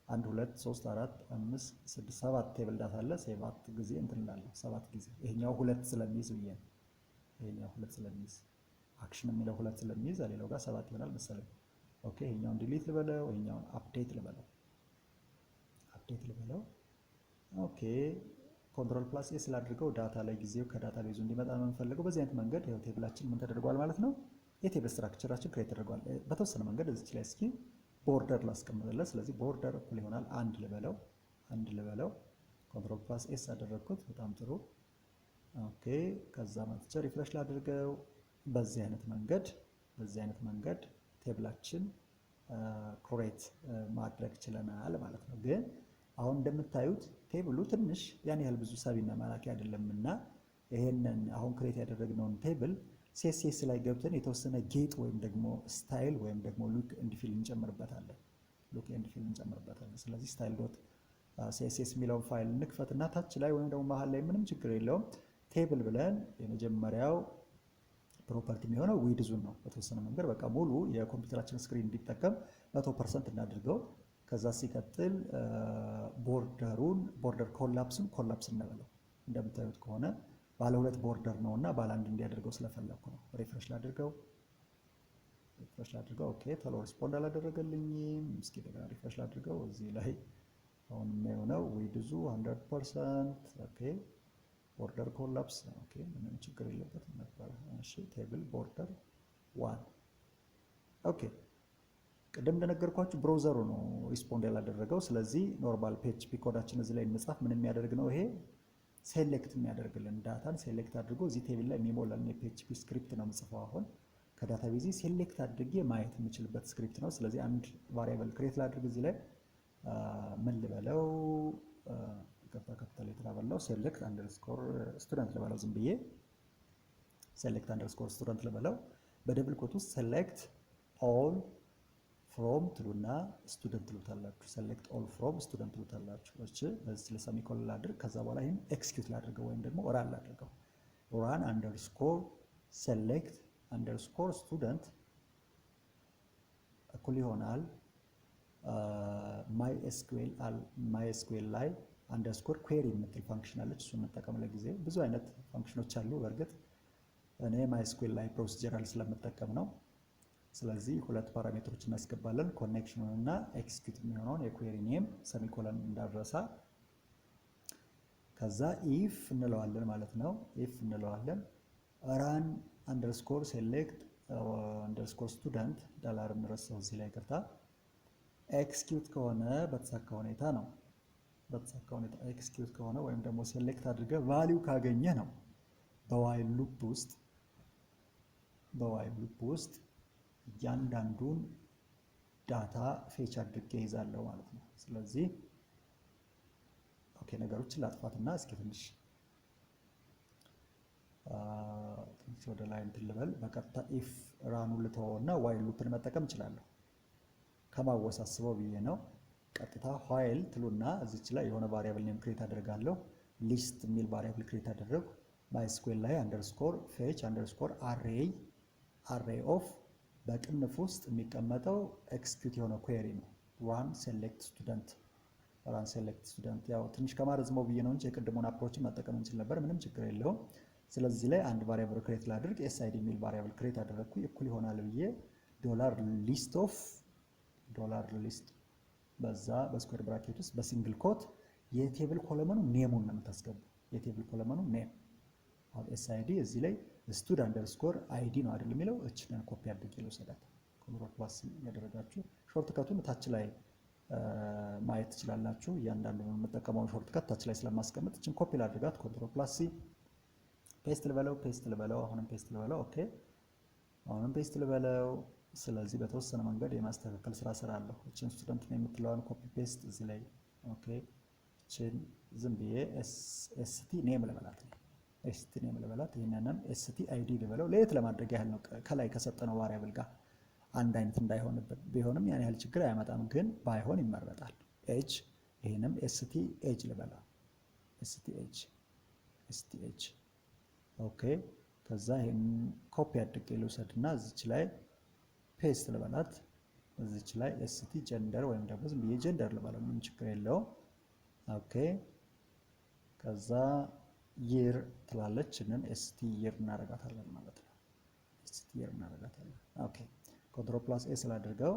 1 2 3 4 5 6 7 ቴብል ዳታ አለ። 7 ጊዜ እንትን እላለሁ 7 ጊዜ። ይሄኛው ሁለት ስለሚይዝ ብዬ ነው። ይሄኛው ሁለት ስለሚይዝ አክሽን የሚለው ሁለት ስለሚይዝ ሌላው ጋር 7 ይሆናል መሰለኝ። ኦኬ ይሄኛውን ዲሊት ልበለው፣ ይሄኛውን አፕዴት ልበለው። ኦኬ ኮንትሮል ፕላስ ኤስ ላድርገው። ዳታ ላይ ጊዜው ከዳታ ቤዙ እንዲመጣ ነው የምንፈልገው። በዚህ አይነት መንገድ ይሄው ቴብላችን ምን ተደርጓል ማለት ነው። የቴብል ስትራክቸራችን ክሬት ተደርጓል። በተወሰነ መንገድ እዚች ላይ እስኪ ቦርደር ላስቀምጥለት። ስለዚህ ቦርደር እኩል ይሆናል አንድ ልበለው። ኮንትሮል ፕላስ ኤስ አደረግኩት። በጣም ጥሩ። ኦኬ ከዛ መጥቼ ሪፍሬሽ ላድርገው። በዚህ አይነት መንገድ ቴብላችን ክሬት ማድረግ ችለናል ማለት ነው። ግን አሁን እንደምታዩት ቴብሉ ትንሽ ያን ያህል ብዙ ሳቢና ማራኪ አይደለምና ይሄንን አሁን ክሬት ያደረግነውን ቴብል ሲኤስኤስ ላይ ገብተን የተወሰነ ጌጥ ወይም ደግሞ ስታይል ወይም ደግሞ ሉክ ኤንድ ፊል እንጨምርበታለን። ስለዚህ ስታይል ዶት ሲኤስኤስ የሚለውን ፋይል እንክፈትና ታች ላይ ወይም ደግሞ መሀል ላይ ምንም ችግር የለውም ቴብል ብለን የመጀመሪያው ፕሮፐርቲ የሚሆነው ዊድዙን ነው። በተወሰነ መንገድ በቃ ሙሉ የኮምፒውተራችን ስክሪን እንዲጠቀም 100% እናድርገው። ከዛ ሲቀጥል ቦርደር ኮላፕስ እንበለው። እንደምታዩት ከሆነ ባለ ሁለት ቦርደር ነውና ባለ አንድ እንዲያደርገው ስለፈለኩ ነው። ሪፍሬሽ ላድርገው። ኦኬ ቶሎ ሪስፖንድ አላደረገልኝም። እስኪ ደግሞ ሪፍሬሽ ላድርገው። እዚህ ላይ አሁን የሚሆነው ዊድዙ 100%። ኦኬ ቦርደር ኮላፕስ። ኦኬ ምንም ችግር የለበትም ነበር። እሺ ቴብል ቦርደር 1። ኦኬ ቅድም እንደነገርኳችሁ ብራውዘሩ ነው ሪስፖንድ ያላደረገው። ስለዚህ ኖርማል ፒኤችፒ ኮዳችን እዚህ ላይ እንጻፍ። ምን የሚያደርግ ነው ይሄ? ሴሌክት የሚያደርግልን ዳታን ሴሌክት አድርጎ እዚህ ቴብል ላይ የሚሞላልን የፒኤችፒ ስክሪፕት ነው የምጽፈው። አሁን ከዳታቤዝ ሴሌክት አድርጌ ማየት የምችልበት ስክሪፕት ነው። ስለዚህ አንድ ቫሪያብል ክሬት ላድርግ። እዚህ ላይ ምን ልበለው? ካፒታል ሌተር አበላው። ሴሌክት አንደርስኮር ስቱደንት ልበለው። ዝም ብዬ ሴሌክት አንደርስኮር ስቱደንት ልበለው። በደብል ኮት ውስጥ ሴሌክት ኦል ፍሮም ትሉና ስቱደንት ትሉታላችሁ። ሴሌክት ኦል ፍሮም ስቱደንት ትሉታላችሁ። እሺ በዚህ ለሰሚኮሎን ላድርግ። ከዛ በኋላ ይሄን ኤክስኪዩት ላድርገው ወይም ደግሞ ራን ላድርገው። ራን አንደርስኮር ሴሌክት አንደርስኮር ስቱደንት እኩል ይሆናል ማይኤስኩኤል ላይ አንደርስኮር ኩዌሪ የምትል ፋንክሽን አለች። እሱን እንጠቀም ለጊዜ። ብዙ አይነት ፋንክሽኖች አሉ። በእርግጥ እኔ ማይኤስኩኤል ላይ ፕሮሲጀራል ስለምጠቀም ነው። ስለዚህ ሁለት ፓራሜትሮች እናስገባለን። ኮኔክሽኑን እና ኤክስኪዩት የሚሆነውን የኩዌሪ ኔም ሰሚኮለን እንዳረሳ። ከዛ ኢፍ እንለዋለን ማለት ነው። ኢፍ እንለዋለን ራን አንደርስኮር ሴሌክት አንደርስኮር ስቱደንት ዳላር እንረሳው እዚህ ላይ ቅርታ። ኤክስኪዩት ከሆነ በተሳካ ሁኔታ ነው። በተሳካ ሁኔታ ኤክስኪዩት ከሆነ ወይም ደግሞ ሴሌክት አድርገ ቫልዩ ካገኘ ነው በዋይል ሉፕ ውስጥ እያንዳንዱን ዳታ ፌች አድርጌ ይዛለሁ ማለት ነው። ስለዚህ ኦኬ ነገሮችን ላጥፋትና እስኪ ትንሽ ወደ ላይ እንትን ልበል። በቀጥታ ኢፍ ራኑን ልተወውና ዋይል ሉፕን መጠቀም እችላለሁ። ከማወሳስበው ብዬ ነው። ቀጥታ ዋይል ትሉና እዚች ላይ የሆነ ቫሪያብል ኔም ክሬት አደርጋለሁ። ሊስት የሚል ቫሪያብል ክሬት አደረጉ። ማይስኩዌል ላይ አንደርስኮር ፌች አንደርስኮር አሬይ ኦፍ በቅንፍ ውስጥ የሚቀመጠው ኤክስኪዩት የሆነ ኩዌሪ ነው። ራን ሴሌክት ስቱደንት ያው ትንሽ ከማረዝመው ብዬ ነው እንጂ የቅድሙን አፕሮችን መጠቀም እንችል ነበር። ምንም ችግር የለውም። ስለዚህ ላይ አንድ ቫሪያብል ክሬት ላድርግ። ኤስአይዲ የሚል ቫሪያብል ክሬት አደረግኩ። እኩል ይሆናል ብዬ ዶላር ሊስት ኦፍ ዶላር ሊስት በዛ በስኩዌር ብራኬት ውስጥ በሲንግል ኮት የቴብል ኮለመኑ ኔሙን ነው የምታስገቡ። የቴብል ኮለመኑ ኔም አሁን ኤስአይዲ እዚህ ላይ ስቱድ አንደርስኮር አይዲ ነው አይደል የሚለው። እችንን ኮፒ አድርጌ ልውሰዳት። ኮንትሮል ፕላስ ያደረጋችሁ ሾርት ከቱን ታች ላይ ማየት ትችላላችሁ። እያንዳንዱ የምጠቀመው ሾርት ከት ታች ላይ ስለማስቀምጥ እችን ኮፒ ላድርጋት። ኮንትሮል ፕላስ ሲ ፔስት ልበለው። አሁንም ፔስት ልበለው። ኦኬ አሁንም ፔስት ልበለው። ስለዚህ በተወሰነ መንገድ የማስተካከል ስራ ስራለሁ። እችን ስቱደንት ነው የምትለዋን ኮፒ ፔስት እዚህ ላይ ኦኬ። እችን ዝም ብዬ ኤስቲ ኔም ልበላት ነው ኤስቲ ኔም ልበላት። ይሄንንም ኤስቲ አይዲ ልበለው። ለየት ለማድረግ ያህል ነው ከላይ ከሰጠነው ቫሪያብል ጋር አንድ አይነት እንዳይሆንበት። ቢሆንም ያን ያህል ችግር አያመጣም፣ ግን ባይሆን ይመረጣል። ኤጅ ይሄንም ኤስቲ ኤጅ ልበለው። ኤስቲ ኤጅ ኦኬ። ከዛ ይሄን ኮፒ አድርጌ ልውሰድና እዚች ላይ ፔስት ልበላት። እዚች ላይ ኤስቲ ጀንደር ወይም ደግሞ ዝም ብዬ ጀንደር ልበለው፣ ምንም ችግር የለውም። ኦኬ ከዛ ይር ትላለች። እንን ኤስቲ ይር እናረጋታለን ማለት ነው። ኤስቲ ይር እናረጋታለን። ኦኬ ኮንትሮል ፕላስ ኤ ስላደርገው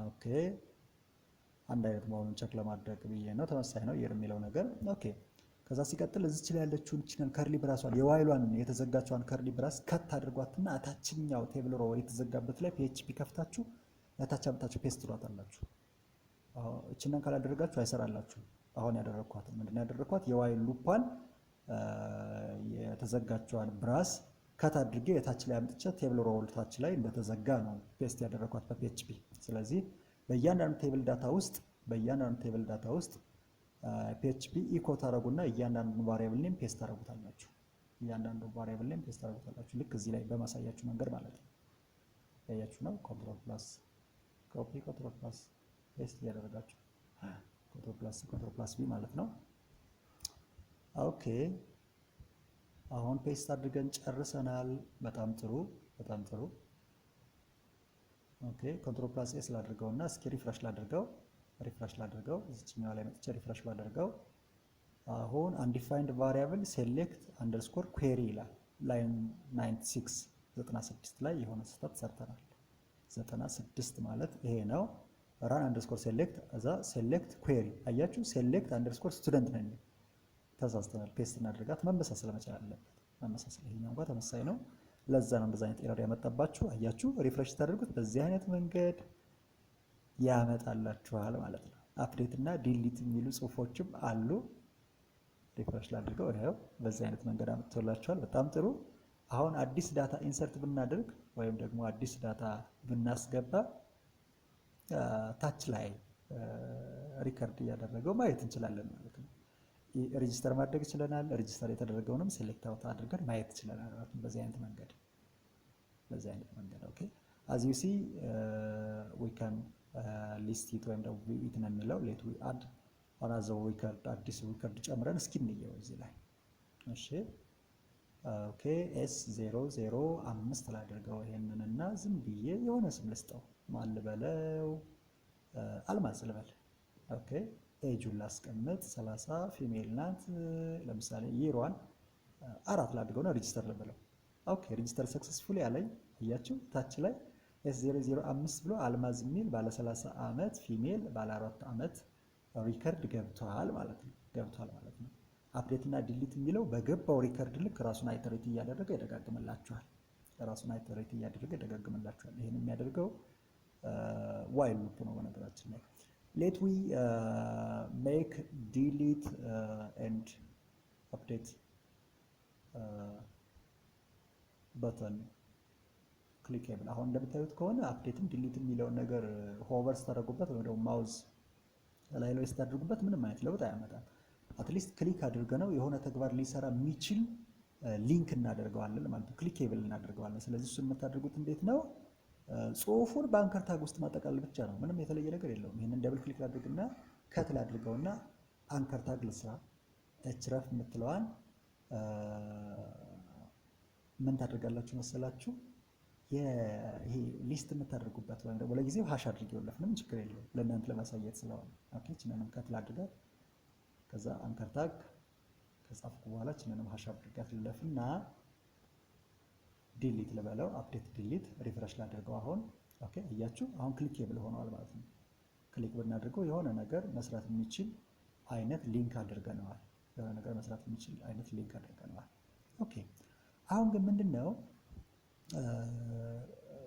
ኦኬ አንድ አይነት መሆኑን ቸክ ለማድረግ ብዬ ነው። ተመሳሳይ ነው ይር የሚለው ነገር ኦኬ። ከዛ ሲቀጥል እዚች ላይ ያለችውን እቺን ከርሊ ብራሷን የዋይሏን የተዘጋችዋን ከርሊ ብራስ ከት አድርጓትና አታችኛው ቴብል ሮ የተዘጋበት ላይ ፒኤችፒ ከፍታችሁ ለታች አምጣችሁ ፔስት ትሏታላችሁ። እቺንን ካላደረጋችሁ አይሰራላችሁ። አሁን ያደረኳት ምንድነው ያደረኳት? የዋይል ሉፓን የተዘጋችዋን ብራስ ከት አድርጌ የታች ላይ አምጥቼ ቴብል ሮ ታች ላይ እንደተዘጋ ነው ፔስት ያደረኳት በፒኤችፒ። ስለዚህ በእያንዳንዱ ቴብል ዳታ ውስጥ ፒኤችፒ ኢኮ ታረጉና እያንዳንዱን ቫሪያብል ኔም ፔስት ታረጉታላችሁ። ልክ እዚህ ላይ በማሳያችሁ መንገድ ማለት ነው። ያያችሁ ነው። ኮንትሮል ፕላስ ኮፒ፣ ኮንትሮል ፕላስ ፔስት እያደረጋችሁ ኮንትሮል ፕላስ ቢ ማለት ነው። ኦኬ አሁን ፔስት አድርገን ጨርሰናል። በጣም ጥሩ። ኦኬ ኮንትሮል ፕላስ ኤ ስላደርገውና እስኪ ሪፍሬሽ ላድርገው እዚህኛው ላይ መጥቼ ሪፍሬሽ ባደርገው አሁን አንዲፋይንድ ቫሪያብል ሴሌክት አንደርስኮር ኩዌሪ ይላል። ላይን 96 ላይ የሆነ ስህተት ሰርተናል። 96 ማለት ይሄ ነው። ራን አንደርስኮር ሴሌክት እዛ ሴሌክት ኩዌሪ አያችሁ። ሴሌክት አንደርስኮር ስቱደንት ነው የሚለው ተሳስተናል። ፔስት እናድርጋት። መመሳሰል መቻል አለበት። ይሄኛው ጋር ተመሳሳይ ነው። ለዛ ነው እንደዛ አይነት ኤረር ያመጣባችሁ። አያችሁ ሪፍሬሽ ታደርጉት በዚህ አይነት መንገድ ያመጣላችኋል ማለት ነው። አፕዴት እና ዲሊት የሚሉ ጽሁፎችም አሉ። ሪፍሬሽ ላድርገው። ይሄው በዚህ አይነት መንገድ አመጥቶላችኋል። በጣም ጥሩ። አሁን አዲስ ዳታ ኢንሰርት ብናደርግ ወይም ደግሞ አዲስ ዳታ ብናስገባ ታች ላይ ሪከርድ እያደረገው ማየት እንችላለን ማለት ነው። ሬጂስተር ማድረግ ይችላል። ሬጂስተር የተደረገውንም ሴሌክት አውት አድርገን ማየት ይችላል ማለት ነው። በዚህ አይነት መንገድ ኦኬ as you see we can list it ወይም ደግሞ it ነው የሚለው let we add another record አዲስ ሪከርድ ጨምረን እስኪ እንየው እዚህ ላይ እሺ ኦኬ S005 ላድርገው ይሄንን እና ዝም ብዬ የሆነ ስም ልስጠው። ማን ልበለው? አልማዝ ልበል። ኦኬ ኤጁን ላስቀምጥ 30 ፊሜል ናት። ለምሳሌ ይሯን 4 ላድርገውና ሬጂስተር ልበለው። ኦኬ ሬጂስተር ሰክሰስፉሊ አለኝ። አያችሁ ታች ላይ S005 ብሎ አልማዝ የሚል ባለ 30 ዓመት ፊሜል ባለ 4 ዓመት ሪከርድ ገብቷል ማለት ነው። አፕዴት እና ዲሊት የሚለው በገባው ሪከርድ ልክ ራሱን አይተሬት እያደረገ ይደጋግምላችኋል። ይሄን የሚያደርገው ዋይል ሉፕ ነው በነገራችን ላይ። let we make delete and update button clickable። አሁን እንደምታዩት ከሆነ አፕዴትም ዲሊት የሚለውን ነገር ሆቨር ስታደርጉበት ወይ ደግሞ ማውዝ ላይ ስታደርጉበት ምንም አይነት ለውጥ አያመጣም። አትሊስት ክሊክ አድርገነው የሆነ ተግባር ሊሰራ የሚችል ሊንክ እናደርገዋለን ማለት ነው። ክሊኬብል እናደርገዋለን። ስለዚህ እሱን የምታደርጉት እንዴት ነው? ጽሁፉን በአንከር ታግ ውስጥ ማጠቃለል ብቻ ነው። ምንም የተለየ ነገር የለውም። ይሄንን ደብል ክሊክ ላድርግና ከት ላድርገውና አንከር ታግ ልስራ። href የምትለዋን ምን ታደርጋላችሁ መሰላችሁ? ይሄ ሊስት የምታደርጉበት ወይም ደግሞ ለጊዜው ሃሽ አድርጌውለት ምንም ችግር የለውም ለእናንተ ለማሳየት ስለሆነ። ኦኬ እችንንም ከት ላድርጋት። ከዛ አንከር ታግ ከጻፍኩ በኋላ እችንንም ሃሽ አድርጋት ልለፍና ዲሊት ልበለው። አፕዴት ዲሊት ሪፍሬሽ ላድርገው። አሁን ኦኬ እያችሁ አሁን ክሊኬብል ሆኗል ማለት ነው። ክሊክ ብናደርገው የሆነ ነገር መስራት የሚችል አይነት ሊንክ አድርገነዋል። የሆነ ነገር መስራት የሚችል አይነት ሊንክ አድርገነዋል። ኦኬ አሁን ግን ምንድነው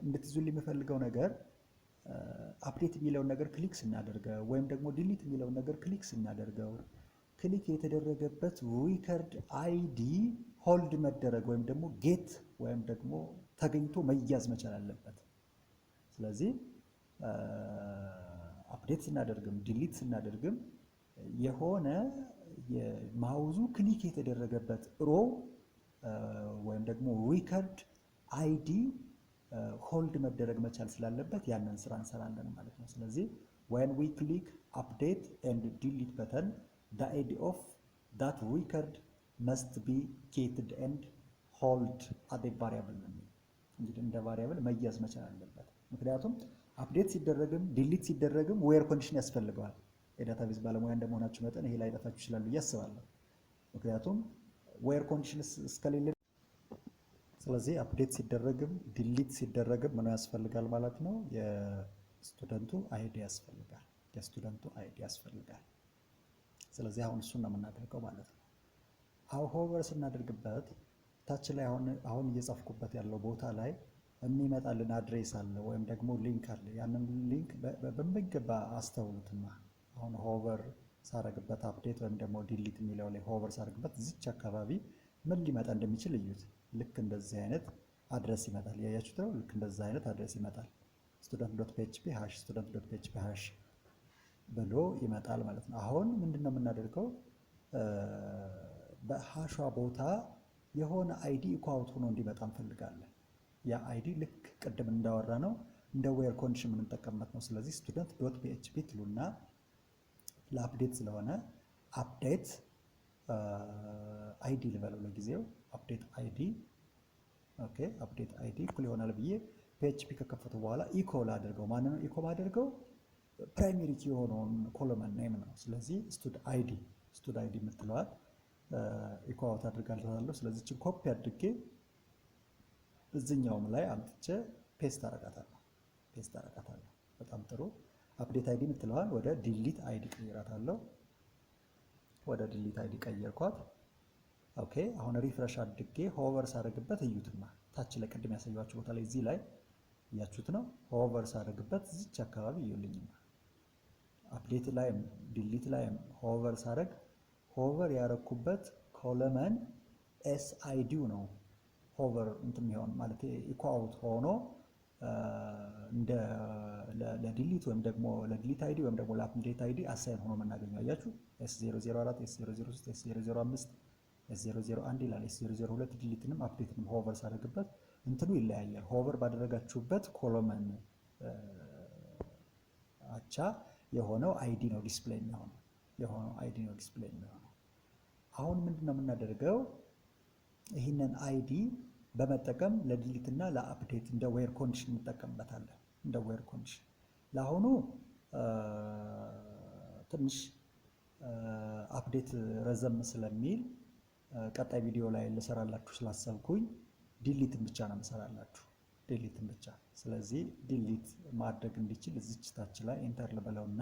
እንድትይዙልኝ የምፈልገው ነገር አፕዴት የሚለውን ነገር ክሊክ ስናደርገው ወይም ደግሞ ዲሊት የሚለውን ነገር ክሊክ ስናደርገው ክሊክ የተደረገበት ሪከርድ አይዲ ሆልድ መደረግ ወይም ደግሞ ጌት ወይም ደግሞ ተገኝቶ መያዝ መቻል አለበት። ስለዚህ አፕዴት ስናደርግም ዲሊት ስናደርግም የሆነ የማውዙ ክሊክ የተደረገበት ሮ ወይም ደግሞ ሪከርድ አይዲ ሆልድ መደረግ መቻል ስላለበት ያንን ስራ እንሰራለን ማለት ነው። ስለዚህ when we click update and delete button the ID of that record must be kept and hold as a variable ነው። እንግዲህ እንደ ቫሪያብል መያዝ መቻል አለበት። ምክንያቱም አፕዴት ሲደረግም ዲሊት ሲደረግም ዌር ኮንዲሽን ያስፈልገዋል። የዳታቤዝ ባለሙያ እንደመሆናችሁ መጠን ይሄ ላይ ጠፋችሁ ይችላል ብዬ አስባለሁ። ምክንያቱም ዌር ኮንዲሽን እስከሌለ ስለዚህ አፕዴት ሲደረግም ዲሊት ሲደረግም ምን ያስፈልጋል ማለት ነው? የስቱደንቱ አይዲ ያስፈልጋል። የስቱደንቱ አይዲ ያስፈልጋል። ስለዚህ አሁን እሱን ነው የምናደርገው ማለት ነው። አሁን ሆቨር ስናደርግበት ታች ላይ አሁን እየጻፍኩበት ያለው ቦታ ላይ የሚመጣልን አድሬስ አለ ወይም ደግሞ ሊንክ አለ። ያንን ሊንክ በሚገባ አስተውሉትና አሁን ሆቨር ሳረግበት አፕዴት ወይም ደግሞ ዲሊት የሚለው ላይ ሆቨር ሳረግበት እዚች አካባቢ ምን ሊመጣ እንደሚችል እዩት። ልክ እንደዚህ አይነት አድሬስ ይመጣል። ያያችሁት ነው። ልክ እንደዚህ አይነት አድሬስ ይመጣል። student.php ሃሽ student.php ሃሽ ብሎ ይመጣል ማለት ነው። አሁን ምንድነው የምናደርገው? በሃሿ ቦታ የሆነ አይዲ ኢኳውት ሆኖ እንዲመጣ እንፈልጋለን። ያ አይዲ ልክ ቅድም እንዳወራ ነው እንደ ዌር ኮንዲሽን የምንጠቀምበት ነው። ስለዚህ student.php ትሉና ለአፕዴት ስለሆነ አፕዴት አይዲ ልበለው ለጊዜው አፕዴት አይዲ ኦኬ አፕዴት አይዲ እኩል ይሆናል ብዬ PHP ከከፈቱ በኋላ ኢኮ ላድርገው። ማንን ኢኮ ማድርገው? ፕራይመሪ ኪ የሆነውን ኮለመን ኔም ነው። ስለዚህ ስቱድ አይዲ የምትለዋል ኢኮ አውት አድርጋለሁ። ስለዚህ እችን ኮፒ አድርጌ እዚህኛውም ላይ አምጥቼ ፔስት አረጋታለሁ። በጣም ጥሩ። አፕዴት አይዲ የምትለዋል ወደ ዲሊት አይዲ ቀይራታለሁ። ወደ ዲሊት አይዲ ቀየርኳት። ኦኬ አሁን ሪፍሬሽ አድርጌ ሆቨር ሳደርግበት እዩትማ ታች ላይ ቅድም ያሳያችሁ ቦታ ላይ እዚህ ላይ እያችሁት ነው። ሆቨር ሳደርግበት እዚች አካባቢ እዩልኝማ አፕዴት ላይም ዲሊት ላይም ሆቨር ሳደርግ ሆቨር ያረኩበት ኮለመን ኤስአይዲው ነው። ሆቨር እንትን የሚሆን ማለት ኢኮ አውት ሆኖ እንደ ለዲሊት ወይም ደግሞ ለዲሊት አይዲ ወይም ደግሞ ለአፕዴት አይዲ አሳይን ሆኖ የምናገኘው አያችሁ። S004 S006 S005 S001 ይላል። S002 ዲሊትንም አፕዴትንም ሆቨር ሳደርግበት እንትኑ ይለያያል። ሆቨር ባደረጋችሁበት ኮለመን አቻ የሆነው አይዲ ነው ዲስፕሌይ የሚሆነው አሁን ምንድነው የምናደርገው? ይህንን አይዲ በመጠቀም ለዲሊት እና ለአፕዴት እንደ ዌር ኮንዲሽን እንጠቀምበታለን። እንደ ዌር ኮንዲሽን ለአሁኑ ትንሽ አፕዴት ረዘም ስለሚል ቀጣይ ቪዲዮ ላይ ልሰራላችሁ ስላሰብኩኝ ዲሊትን ብቻ ነው የምሰራላችሁ። ዲሊትን ብቻ። ስለዚህ ዲሊት ማድረግ እንዲችል እዚች ታች ላይ ኢንተር ልበለውና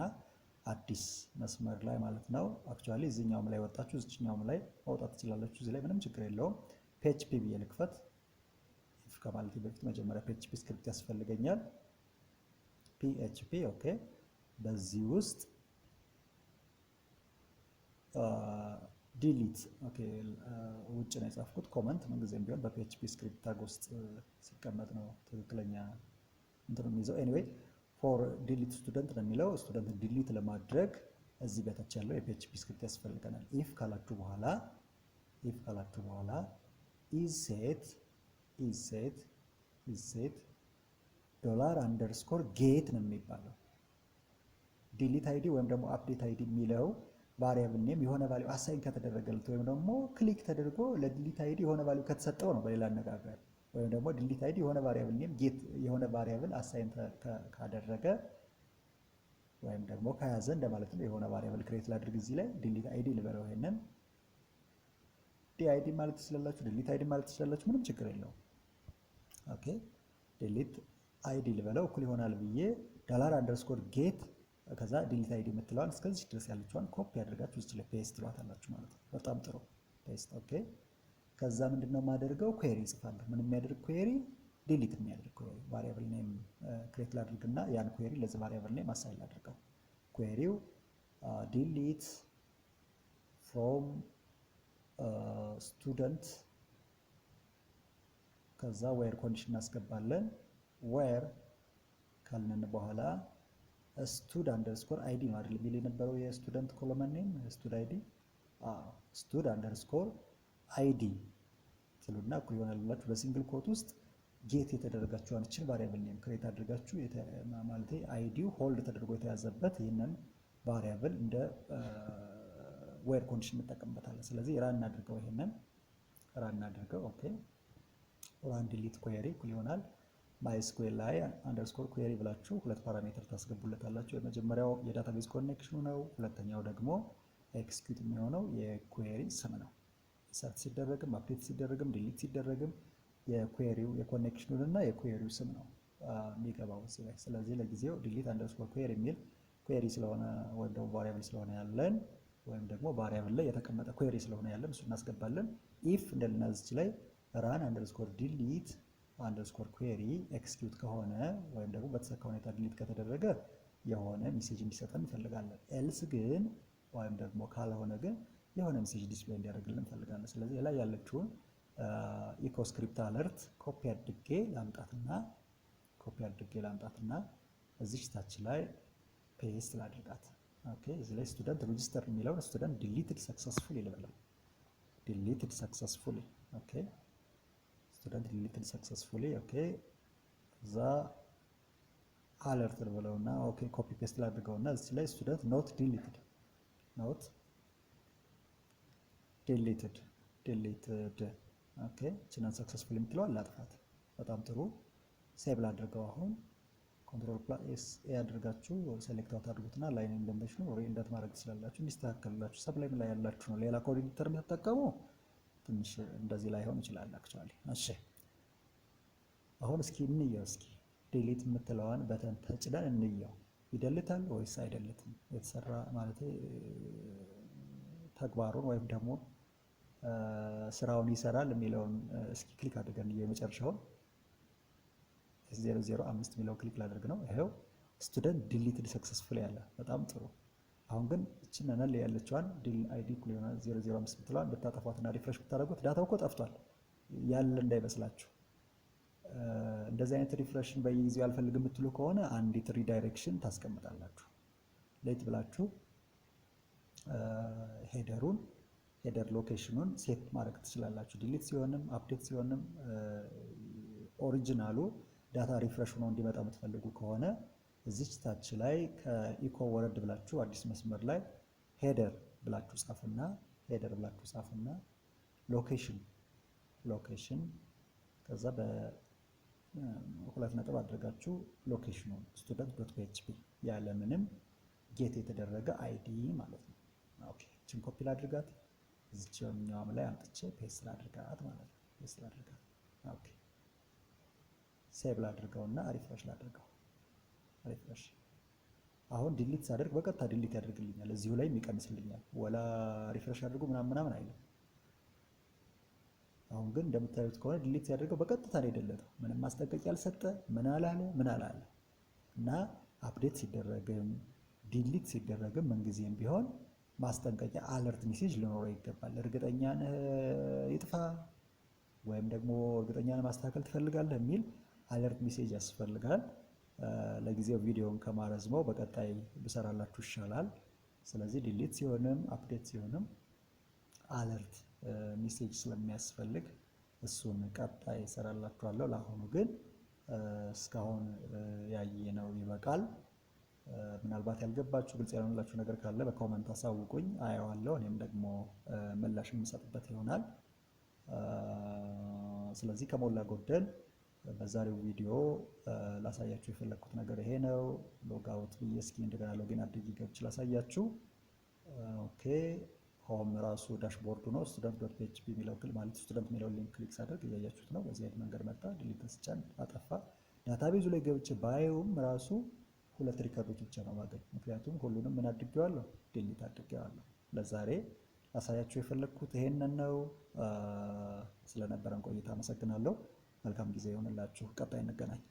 አዲስ መስመር ላይ ማለት ነው። አክቹአሊ እዚህኛውም ላይ ወጣችሁ እዚህኛውም ላይ ማውጣት ትችላላችሁ። እዚህ ላይ ምንም ችግር የለውም። PHP ብዬ ልክፈት። ኢፍ ከማለቴ በፊት መጀመሪያ PHP ስክሪፕት ያስፈልገኛል። PHP ኦኬ። በዚህ ውስጥ ዲሊት ኦኬ ውጭ ነው የጻፍኩት። ኮመንት ምንጊዜም ቢሆን በPHP ስክሪፕት ታግ ውስጥ ሲቀመጥ ነው ትክክለኛ እንትኑ የሚይዘው። ኤኒዌይ ፎር ዲሊት ስቱደንት ነው የሚለው። ስቱደንት ዲሊት ለማድረግ እዚህ በታች ያለው የPHP ስክሪፕት ያስፈልገናል። ኢፍ ካላችሁ በኋላ is set $_get ነው የሚባለው። ዲሊት አይዲ ወይም ደግሞ አፕዴት አይዲ የሚለው ቫሪያብል ኔም የሆነ ቫልዩ አሳይን ከተደረገለት ወይም ደግሞ ክሊክ ተደርጎ ለዲሊት አይዲ የሆነ ቫልዩ ከተሰጠው ነው። በሌላ አነጋገር ወይም ደግሞ ዲሊት አይዲ የሆነ ቫሪያብል ኔም ጌት የሆነ ቫሪያብል አሳይን ካደረገ ወይም ደግሞ ከያዘ እንደማለት ነው። የሆነ ቫሪያብል ክሬት ላድርግ እዚህ ላይ ዲሊት አይዲ ልበለው። ይሄንን ዲአይዲ ማለት ትችላላችሁ፣ ዲሊት አይዲ ማለት ትችላላችሁ። ምንም ችግር የለውም። ኦኬ ዲሊት አይዲ ልበለው እኩል ይሆናል ብዬ ዳላር አንደርስኮር ጌት ከዛ ዲሊት አይዲ የምትለዋን እስከዚህ ድረስ ያለችዋን ኮፒ አድርጋችሁ እዚህ ላይ ፔስት ትሏታላችሁ ማለት ነው። በጣም ጥሩ ፔስት። ኦኬ ከዛ ምንድነው የማደርገው ኩዌሪ እጽፋለሁ። ምን የሚያደርግ ኩዌሪ? ዲሊት የሚያደርግ ኩዌሪ። ቫሪያብል ኔም ክሬት ላድርግና ያን ኩዌሪ ለዚህ ቫሪያብል ኔም አሳይን ላድርገው። ኩዌሪው ዲሊት ፍሮም ስቱደንት ከዛ ዌር ኮንዲሽን እናስገባለን። ዌር ካልነን በኋላ ስቱድ አንደርስኮር አይዲ ነው አይደል የሚል የነበረው የስቱደንት ኮሎመን ኔም ስቱድ አይዲ ስቱድ አንደርስኮር አይዲ ትሉና እኩል ይሆናል ብላችሁ በሲንግል ኮት ውስጥ ጌት የተደረጋችኋን እችን ቫሪያብል ኔም ክሬት አድርጋችሁ ማለት አይዲው ሆልድ ተደርጎ የተያዘበት ይህንን ቫሪያብል እንደ ዌር ኮንዲሽን እንጠቀምበታለን። ስለዚህ ራን እናድርገው፣ ይሄንን ራን እናድርገው። ኦኬ ራን ዲሊት ኩዌሪ እኩል ይሆናል ማይስኩዌል ላይ አንደርስኮር ኩዌሪ ብላችሁ ሁለት ፓራሜትር ታስገቡለታላችሁ። የመጀመሪያው የዳታቤዝ ኮኔክሽኑ ነው። ሁለተኛው ደግሞ ኤክስኪዩት የሚሆነው የኩዌሪ ስም ነው። ሰርች ሲደረግም አፕዴት ሲደረግም ዲሊት ሲደረግም የኩዌሪው የኮኔክሽኑን እና የኩዌሪው ስም ነው የሚገባው እዚህ ላይ። ስለዚህ ለጊዜው ዲሊት አንደርስኮር ኩዌሪ የሚል ኩዌሪ ስለሆነ ወይም ደግሞ ቫሪያብል ስለሆነ ያለን ወይም ደግሞ ቫሪያብል ላይ የተቀመጠ ኩዌሪ ስለሆነ ያለን እሱ እናስገባለን። ኢፍ እንደልናዝች ላይ ራን አንደርስኮር ዲሊት አንደርስኮር ኩዌሪ ኤክስኪዩት ከሆነ ወይም ደግሞ በተሰካ ሁኔታ ዲሊት ከተደረገ የሆነ ሜሴጅ እንዲሰጠን እንፈልጋለን። ኤልስ ግን ወይም ደግሞ ካልሆነ ግን የሆነ ሜሴጅ ዲስፕሌይ እንዲያደርግልን እንፈልጋለን። ስለዚህ ላይ ያለችውን ኢኮስክሪፕት አለርት ኮፒ አድርጌ ላምጣትና እዚች ታች ላይ ፔስት ላድርጋት። ኦኬ እዚህ ላይ ስቱደንት ሬጂስተር የሚለውን ስቱደንት ዲሊትድ ሰክሰስፉሊ ልበለው። ዲሊትድ ሰክሰስፉሊ ኦኬ ስቱደንት ዲሊትድ ሰክሰስፉሊ ኦኬ እዛ አለርት ልበለውና ኦኬ ኮፒ ፔስት ላድርገውና እዚህ ላይ ስቱደንት ኖት ዲሊትድ ኦኬ እቺን ሰክሰስፉሊ የምትለዋል ላጥፋት። በጣም ጥሩ ሴቭ ላድርገው። አሁን ኮንትሮል ፕላስ ኤ አድርጋችሁ ሴሌክት አውት አድርጉትና ላይን ኢንደንቴሽኑ ሪኢንደንት ማድረግ ትችላላችሁ እንዲስተካከልላችሁ። ሰብላይም ላይ ያላችሁ ነው። ሌላ ኮድ ኤዲተር የምትጠቀሙ ትንሽ እንደዚህ ላይ ሆን ይችላል አክቹአሊ። እሺ አሁን እስኪ እንየው። እስኪ ዲሊት የምትለዋን በተን ተጭደን እንየው። ይደልታል ወይስ አይደልትም? የተሰራ ማለት ተግባሩን ወይም ደግሞ ስራውን ይሰራል የሚለውን እስኪ ክሊክ አድርገን የመጨረሻውን 005 የሚለው ክሊክ ላድርግ ነው። ይሄው ስቱደንት ዲሊትድ ሰክሰስፉሊ ያለ። በጣም ጥሩ። አሁን ግን እቺን ነን ያለችዋን ዲል አይዲ ኩል ይሆናል 005 ብትለዋል ብታጠፏትና ሪፍሬሽ ብታደርጉት ዳታው እኮ ጠፍቷል ያለ እንዳይመስላችሁ። እንደዚህ አይነት ሪፍሬሽን በየጊዜው አልፈልግም የምትሉ ከሆነ አንዲት ሪዳይሬክሽን ታስቀምጣላችሁ። ሌት ብላችሁ ሄደር ሎኬሽኑን ሴት ማድረግ ትችላላችሁ። ዲሊት ሲሆንም አፕዴት ሲሆንም ኦሪጂናሉ ዳታ ሪፍሬሽ ሆኖ እንዲመጣ የምትፈልጉ ከሆነ እዚች ታች ላይ ከኢኮ ወረድ ብላችሁ አዲስ መስመር ላይ ሄደር ብላችሁ ጻፉና ሎኬሽን ከዛ በሁለት ነጥብ አድርጋችሁ ሎኬሽኑን student.php ያለ ምንም ጌት የተደረገ አይዲ ማለት ነው። ኦኬ እቺን ኮፒ ላድርጋት እዚህኛውም ላይ አምጥቼ ፔስት ላድርጋት ማለት ነው። ፔስት ላድርጋት። ኦኬ ሴቭ ላድርገውና ሪፍሬሽ ላድርገው። ሪፍሬሽ አሁን ዲሊት ሳደርግ በቀጥታ ዲሊት ያደርግልኛል። እዚሁ ላይ ይቀንስልኛል። ወላ ሪፍሬሽ አድርጉ ምናምን አይልም። አሁን ግን እንደምታዩት ከሆነ ዲሊት ሲያደርገው በቀጥታ ነው የደለተው። ምንም ማስጠንቀቂያ አልሰጠ፣ ምን አላለ እና አፕዴት ሲደረግም ዲሊት ሲደረግም ምንጊዜም ቢሆን ማስጠንቀቂያ አለርት ሜሴጅ ሊኖረው ይገባል። እርግጠኛ ነህ ይጥፋ ወይም ደግሞ እርግጠኛ ነህ ማስተካከል ትፈልጋለህ የሚል አለርት ሜሴጅ ያስፈልጋል። ለጊዜው ቪዲዮውን ከማረዝመው በቀጣይ ብሰራላችሁ ይሻላል። ስለዚህ ዲሊት ሲሆንም አፕዴት ሲሆንም አለርት ሜሴጅ ስለሚያስፈልግ እሱን ቀጣይ እሰራላችኋለሁ። ለአሁኑ ግን እስካሁን ያየነው ይበቃል። ምናልባት ያልገባችሁ ግልጽ ያልሆነላችሁ ነገር ካለ በኮመንት አሳውቁኝ፣ አየዋለሁ። እኔም ደግሞ ምላሽ የምሰጥበት ይሆናል። ስለዚህ ከሞላ ጎደል በዛሬው ቪዲዮ ላሳያችሁ የፈለግኩት ነገር ይሄ ነው። ሎጋውት ብዬ እስኪ እንደገና ሎጊን አድርጌ ገብቼ ላሳያችሁ። ኦኬ ሆም ራሱ ዳሽቦርዱ ነው። student.php የሚለው ማለት ስቱደንት የሚለው ሊንክ ክሊክ ሳደርግ እያያችሁት ነው። በዚህ አይነት መንገድ መጣ። ዲሊት ስጫን አጠፋ። ዳታቤዙ ላይ ገብቼ ባየውም ራሱ 2 ሪከርዶች ብቻ ነው ማገኝ። ምክንያቱም ሁሉንም ምን አድርጌዋለሁ? ዲሊት አድርጌዋለሁ። ለዛሬ ላሳያችሁ የፈለግኩት ይሄንን ነው። ስለነበረን ቆይታ አመሰግናለሁ። መልካም ጊዜ ይሆንላችሁ። ቀጣይ እንገናኝ።